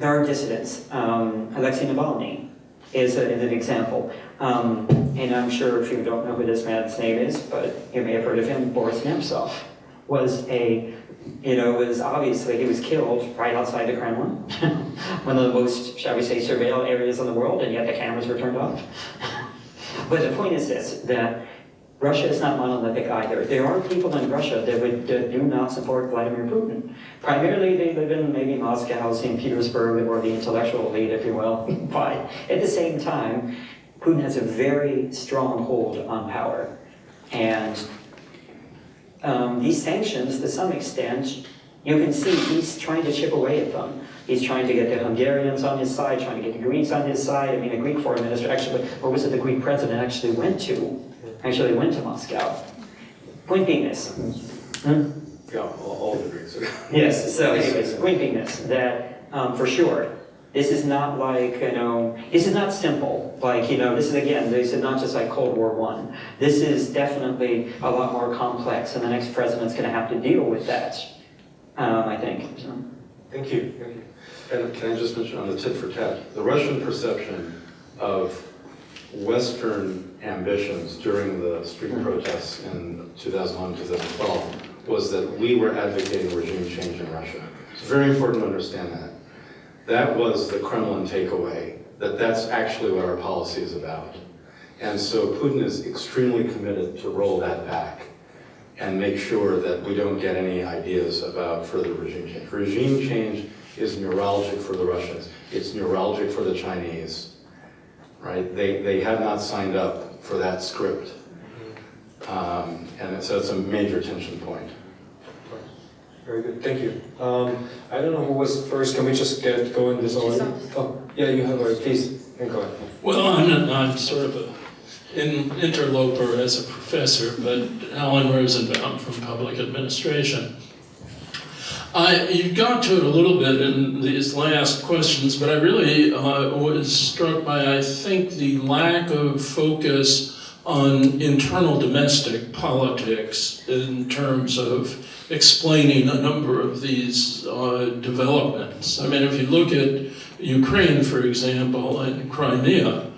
[SPEAKER 7] are dissidents. Alexei Navalny is an example. And I'm sure if you don't know who this man's name is, but you may have heard of him, Boris Nemtsov was was obviously, he was killed right outside the Kremlin, one of the most, shall we say, surveilled areas in the world, and yet the cameras were turned off. But the point is this, that Russia is not monolithic either. There are people in Russia that do not support Vladimir Putin. Primarily, they live in maybe Moscow, St. Petersburg, or the intellectual elite, if you will. But at the same time, Putin has a very strong hold on power. And these sanctions, to some extent, you can see he's trying to chip away at them. He's trying to get the Hungarians on his side, trying to get the Greeks on his side. I mean, the Greek foreign minister actually, or was it the Greek president actually went to Moscow. Point being this.
[SPEAKER 3] Yeah, all the Greeks.
[SPEAKER 7] Yes, so anyways, point being this, that for sure, this is not like, this is not simple. Like, this is not just like Cold War I. This is definitely a lot more complex, and the next president's going to have to deal with that, I think. So.
[SPEAKER 3] Thank you. And can I just mention on the tit for tat, the Russian perception of Western ambitions during the street protests in 2011, 2012 was that we were advocating regime change in Russia. It's very important to understand that. That was the Kremlin takeaway, that that's actually what our policy is about. And so Putin is extremely committed to roll that back and make sure that we don't get any ideas about further regime change. Regime change is neuralgic for the Russians. It's neuralgic for the Chinese, right? They have not signed up for that script. And so it's a major tension point.
[SPEAKER 5] Very good, thank you. I don't know who was first. Can we just get going this order? Oh, yeah, you have a please. Go ahead.
[SPEAKER 9] Well, I'm sort of an interloper as a professor, but Alan Rosenbaum from Public Administration. You got to it a little bit in these last questions, but I really was struck by, I think, the lack of focus on internal domestic politics in terms of explaining a number of these developments. I mean, if you look at Ukraine, for example, and Crimea,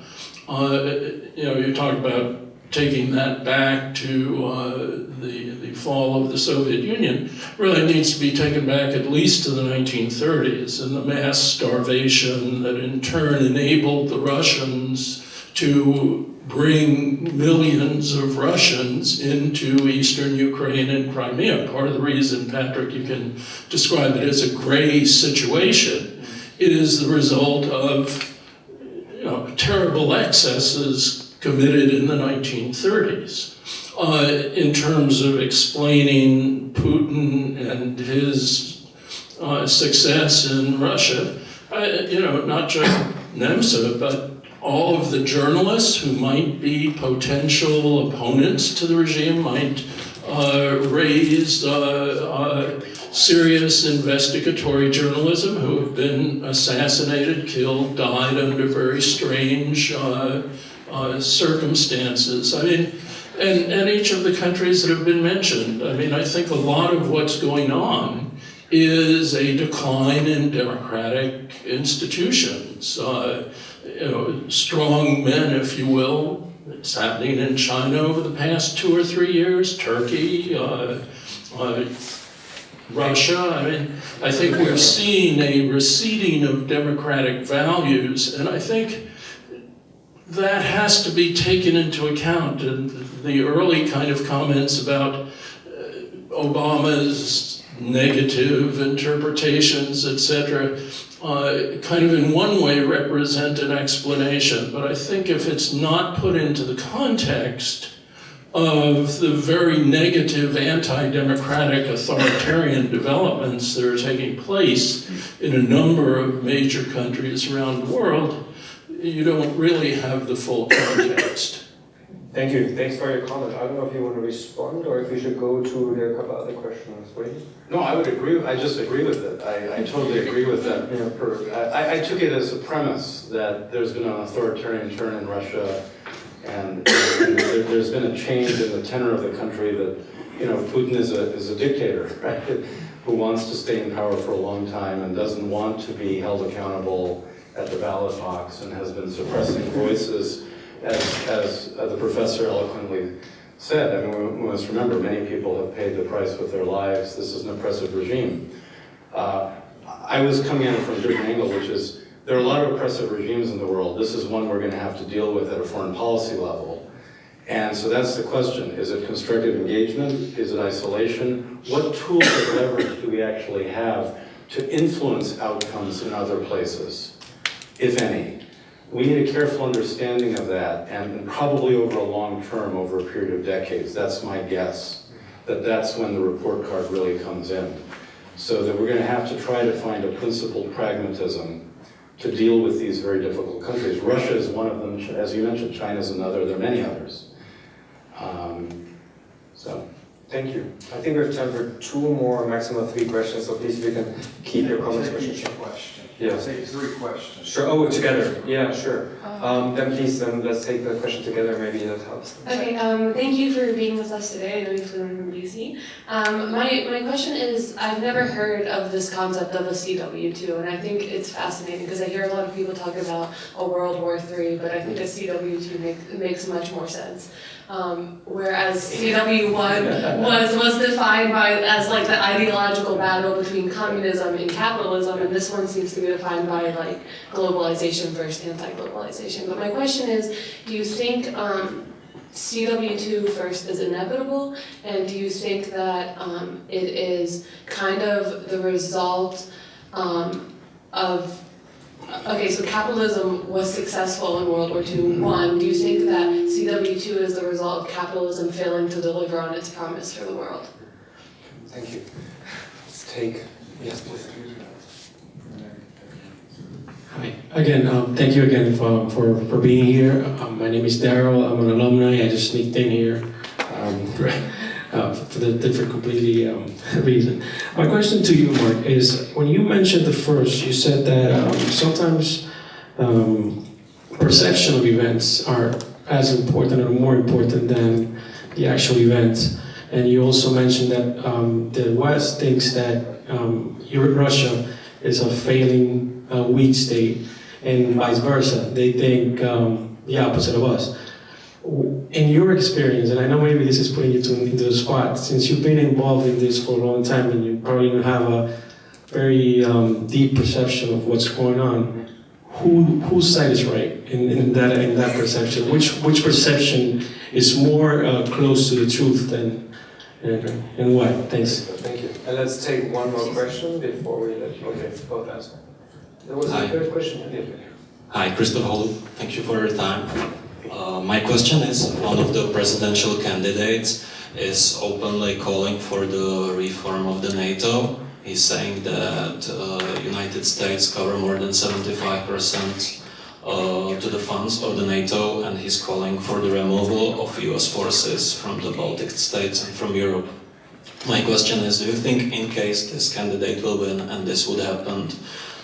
[SPEAKER 9] you talk about taking that back to the fall of the Soviet Union, really needs to be taken back at least to the 1930s and the mass starvation that in turn enabled the Russians to bring millions of Russians into eastern Ukraine and Crimea. Part of the reason, Patrick, you can describe it as a gray situation is the result of terrible excesses committed in the 1930s. In terms of explaining Putin and his success in Russia. Not just Nemtsov, but all of the journalists who might be potential opponents to the regime might raise serious investigatory journalism who have been assassinated, killed, died under very strange circumstances. I mean, and each of the countries that have been mentioned, I mean, I think a lot of what's going on is a decline in democratic institutions. Strong men, if you will. It's happening in China over the past 2 or 3 years, Turkey, Russia. I mean, I think we're seeing a receding of democratic values, and I think that has to be taken into account. And the early kind of comments about Obama's negative interpretations, etc., kind of in one way represent an explanation. But I think if it's not put into the context of the very negative anti-democratic authoritarian developments that are taking place in a number of major countries around the world, you don't really have the full context.
[SPEAKER 5] Thank you. Thanks for your comment. I don't know if you want to respond or if we should go to there are a couple other questions. Wait.
[SPEAKER 3] No, I would agree. I just agree with it. I totally agree with that.
[SPEAKER 5] Yeah.
[SPEAKER 3] I took it as a premise that there's been an authoritarian turn in Russia, and there's been a change in the tenor of the country. That Putin is a dictator, right? Who wants to stay in power for a long time and doesn't want to be held accountable at the ballot box, and has been suppressing voices. As the professor eloquently said, I mean, we must remember many people have paid the price with their lives. This is an oppressive regime. I was coming at it from a different angle, which is there are a lot of oppressive regimes in the world. This is one we're going to have to deal with at a foreign policy level. And so that's the question. Is it constructive engagement? Is it isolation? What tools of leverage do we actually have to influence outcomes in other places, if any? We need a careful understanding of that, and probably over a long term, over a period of decades. That's my guess, that's when the report card really comes in. So that we're going to have to try to find a principled pragmatism to deal with these very difficult countries. Russia is one of them. As you mentioned, China is another. There are many others.
[SPEAKER 5] Thank you. I think we have time for 2 more, maximum 3 questions, so please if you can keep your comments questions. Yeah.
[SPEAKER 1] Say 3 questions.
[SPEAKER 5] Sure. Oh, together. Yeah, sure. Then please, let's take the question together. Maybe that helps.
[SPEAKER 6] Okay. Thank you for being with us today. I know you flew in from DC. My question is, I've never heard of this concept of a CW2, and I think it's fascinating because I hear a lot of people talk about a World War III, but I think a CW2 makes much more sense. Whereas CW1 was defined as like the ideological battle between communism and capitalism, and this one seems to be defined by like globalization versus anti-globalization. But my question is, do you think CW2 first is inevitable, and do you think that it is kind of the result of okay, so capitalism was successful in World War II. 1, do you think that CW2 is the result of capitalism failing to deliver on its promise for the world?
[SPEAKER 5] Thank you. Let's take, yes, please.
[SPEAKER 10] Hi. Again, thank you again for being here. My name is Daryl. I'm an alumni. I just sneaked in here for the different completely reason. My question to you, Mark, is when you mentioned the first, you said that sometimes perception of events are as important or more important than the actual event. And you also mentioned that the West thinks that Russia is a failing weak state, and vice versa. They think the opposite of us. In your experience, and I know maybe this is putting you into the spot, since you've been involved in this for a long time and you probably have a very deep perception of what's going on, whose side is right in that perception? Which perception is more close to the truth than, and why? Thanks.
[SPEAKER 5] Thank you. And let's take one more question before we let you both answer. There was a third question.
[SPEAKER 11] Hi, Christoph Holu. Thank you for your time. My question is, one of the presidential candidates is openly calling for the reform of the NATO. He's saying that United States cover more than 75% to the funds of the NATO, and he's calling for the removal of US forces from the Baltic states and from Europe. My question is, do you think in case this candidate will win and this would happen,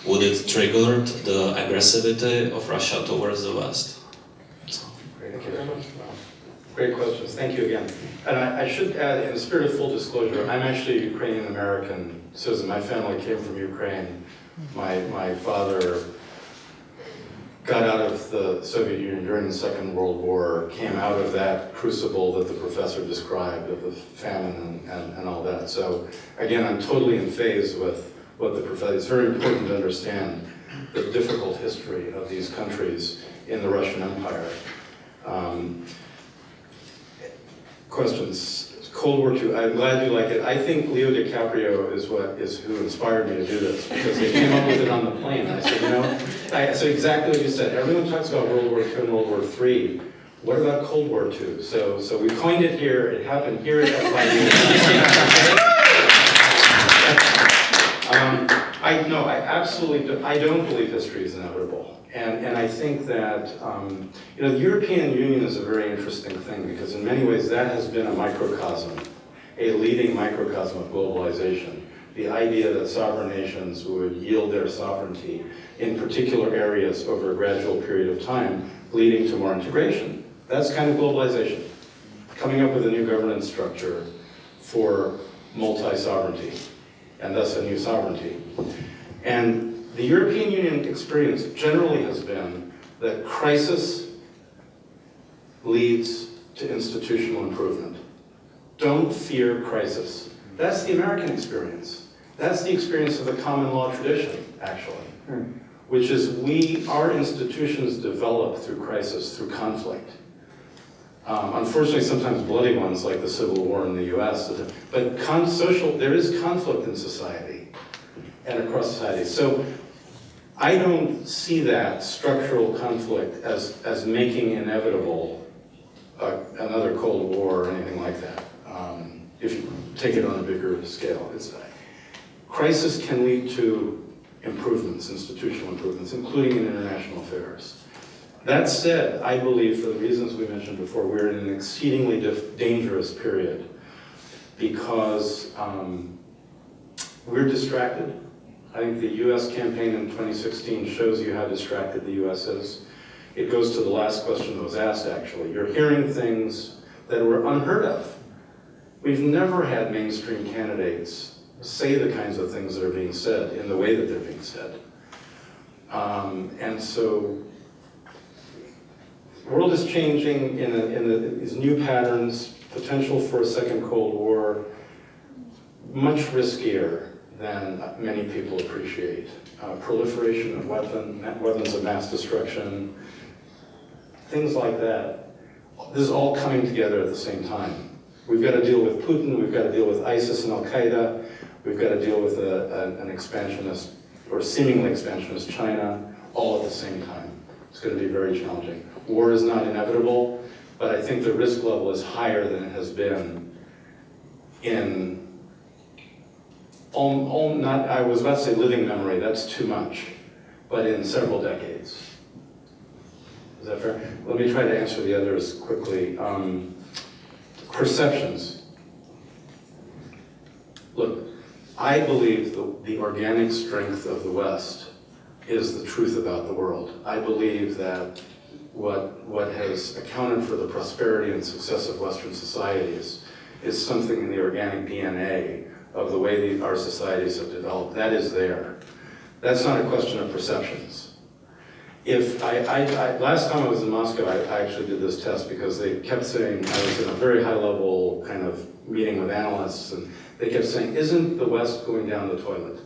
[SPEAKER 11] would it trigger the aggressivity of Russia towards the West?
[SPEAKER 3] Great, thank you very much. Great questions. Thank you again. And I should add, in the spirit of full disclosure, I'm actually a Ukrainian-American citizen. My family came from Ukraine. My father got out of the Soviet Union during the Second World War, came out of that crucible that the professor described of the famine and all that. So again, I'm totally in phase with what the professor, it's very important to understand the difficult history of these countries in the Russian Empire. Questions. Cold War II, I'm glad you like it. I think Leo DiCaprio is who inspired me to do this, because they came up with it on the plane. I said, you know, so exactly what you said. Everyone talks about World War II and World War III. What about Cold War II? So we coined it here. It happened here at FIU. I absolutely do. I don't believe history is inevitable. And I think that, you know, the European Union is a very interesting thing, because in many ways that has been a microcosm, a leading microcosm of globalization. The idea that sovereign nations would yield their sovereignty in particular areas over a gradual period of time, leading to more integration. That's kind of globalization. Coming up with a new governance structure for multi-sovereignty, and thus a new sovereignty. And the European Union experience generally has been that crisis leads to institutional improvement. Don't fear crisis. That's the American experience. That's the experience of the common law tradition, actually, which is our institutions develop through crisis, through conflict. Unfortunately, sometimes bloody ones like the Civil War in the US, but there is conflict in society and across society. So I don't see that structural conflict as making inevitable another Cold War or anything like that, if you take it on a bigger scale. Crisis can lead to improvements, institutional improvements, including in international affairs. That said, I believe, for the reasons we mentioned before, we're in an exceedingly dangerous period because we're distracted. I think the US campaign in 2016 shows you how distracted the US is. It goes to the last question that was asked, actually. You're hearing things that were unheard of. We've never had mainstream candidates say the kinds of things that are being said in the way that they're being said. And so the world is changing in these new patterns, potential for a second Cold War, much riskier than many people appreciate. Proliferation of weapons of mass destruction, things like that. This is all coming together at the same time. We've got to deal with Putin, we've got to deal with ISIS and Al-Qaeda, we've got to deal with an expansionist, or seemingly expansionist China, all at the same time. It's going to be very challenging. War is not inevitable, but I think the risk level is higher than it has been in I was about to say living memory, that's too much, but in several decades. Is that fair? Let me try to answer the others quickly. Perceptions. Look, I believe the organic strength of the West is the truth about the world. I believe that what has accounted for the prosperity and success of Western societies is something in the organic DNA of the way our societies have developed. That is there. That's not a question of perceptions. Last time I was in Moscow, I actually did this test because they kept saying, I was in a very high level kind of meeting with analysts, and they kept saying, isn't the West going down the toilet?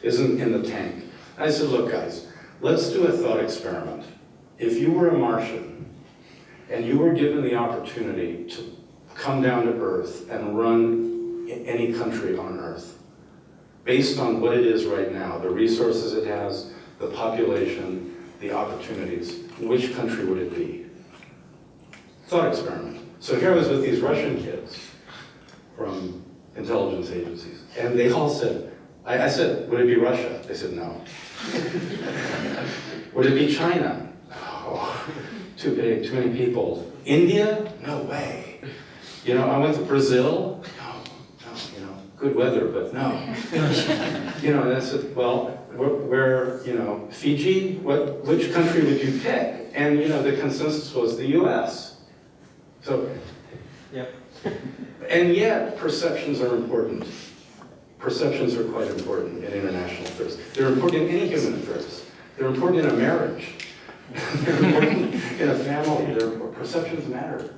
[SPEAKER 3] Isn't in the tank? And I said, look guys, let's do a thought experiment. If you were a Martian and you were given the opportunity to come down to Earth and run any country on Earth, based on what it is right now, the resources it has, the population, the opportunities, which country would it be? Thought experiment. So here I was with these Russian kids from intelligence agencies, and they all said, I said, would it be Russia? They said no. Would it be China? Oh, too big, too many people. India? No way. You know, I went to Brazil. No, you know, good weather, but no. You know, that's it. Well, where, you know, Fiji? Which country would you pick? And, you know, the consensus was the US. So,
[SPEAKER 2] Yep.
[SPEAKER 3] and yet, perceptions are important. Perceptions are quite important in international affairs. They're important in any human affairs. They're important in a marriage. They're important in a family. Perceptions matter.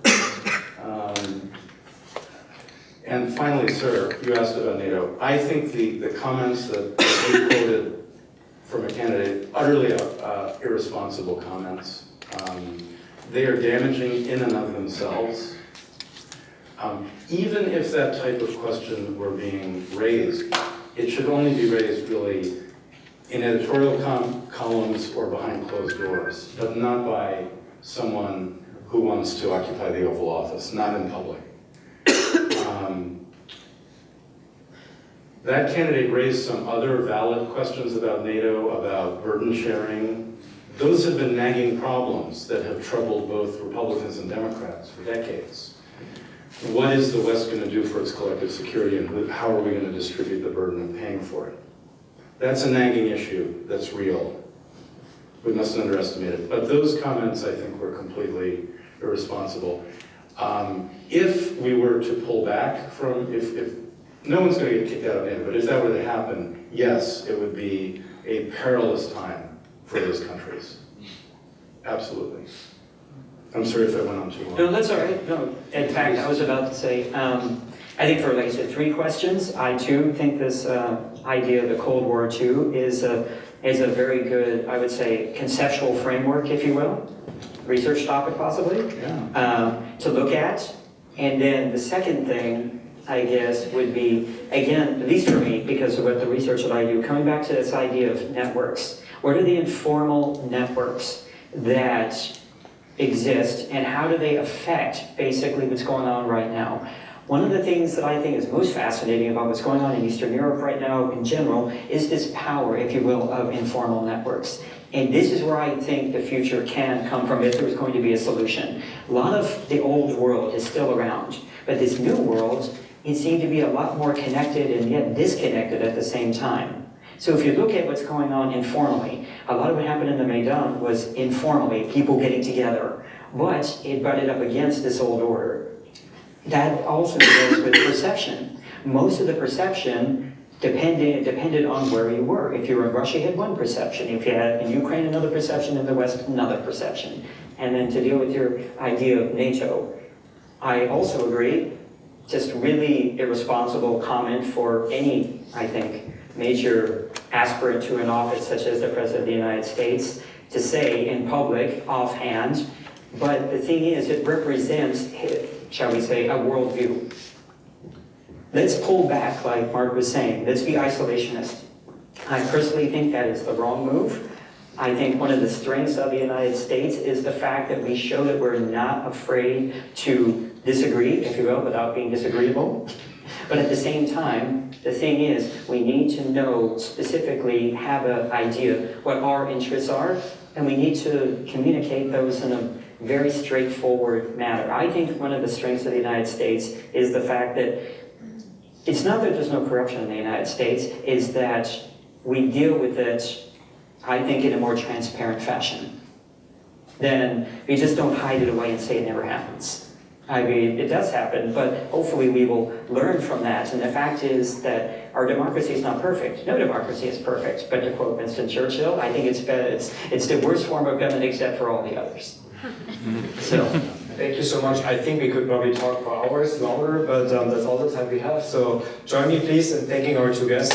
[SPEAKER 3] And finally, sir, you asked about NATO. I think the comments that you quoted from a candidate, utterly irresponsible comments. They are damaging in and of themselves. Even if that type of question were being raised, it should only be raised really in editorial columns or behind closed doors, but not by someone who wants to occupy the Oval Office, not in public. That candidate raised some other valid questions about NATO, about burden sharing. Those have been nagging problems that have troubled both Republicans and Democrats for decades. What is the West going to do for its collective security, and how are we going to distribute the burden of paying for it? That's a nagging issue that's real. We mustn't underestimate it. But those comments, I think, were completely irresponsible. If we were to pull back from, if no one's going to get kicked out of NATO, but if that were to happen, yes, it would be a perilous time for those countries. Absolutely. I'm sorry if I went on too long.
[SPEAKER 7] No, that's all right. No, in fact, I was about to say, I think for, like I said, 3 questions. I too think this idea of the Cold War II is a very good, I would say, conceptual framework, if you will, research topic possibly, to look at. And then the second thing, I guess, would be, again, at least for me, because of what the research that I do, coming back to this idea of networks. What are the informal networks that exist, and how do they affect basically what's going on right now? One of the things that I think is most fascinating about what's going on in Eastern Europe right now in general is this power, if you will, of informal networks. And this is where I think the future can come from if there's going to be a solution. A lot of the old world is still around, but this new world, it seemed to be a lot more connected and yet disconnected at the same time. So if you look at what's going on informally, a lot of what happened in the Maidan was informally, people getting together, but it butted up against this old order. That also goes with perception. Most of the perception depended on where you were. If you were in Russia, you had one perception. If you had in Ukraine, another perception. In the West, another perception. And then to deal with your idea of NATO, I also agree, just really irresponsible comment for any, I think, major aspirant to an office such as the President of the United States to say in public, offhand, but the thing is, it represents, shall we say, a worldview. Let's pull back, like Mark was saying. Let's be isolationist. I personally think that is the wrong move. I think one of the strengths of the United States is the fact that we show that we're not afraid to disagree, if you will, without being disagreeable. But at the same time, the thing is, we need to know specifically, have an idea what our interests are, and we need to communicate those in a very straightforward manner. I think one of the strengths of the United States is the fact that it's not that there's no corruption in the United States, is that we deal with it, I think, in a more transparent fashion. Then we just don't hide it away and say it never happens. I mean, it does happen, but hopefully we will learn from that. And the fact is that our democracy is not perfect. No democracy is perfect. But to quote Winston Churchill, I think it's the worst form of government except for all the others. So,
[SPEAKER 5] thank you so much. I think we could probably talk for hours longer, but that's all the time we have. So join me, please, in thanking our 2 guests.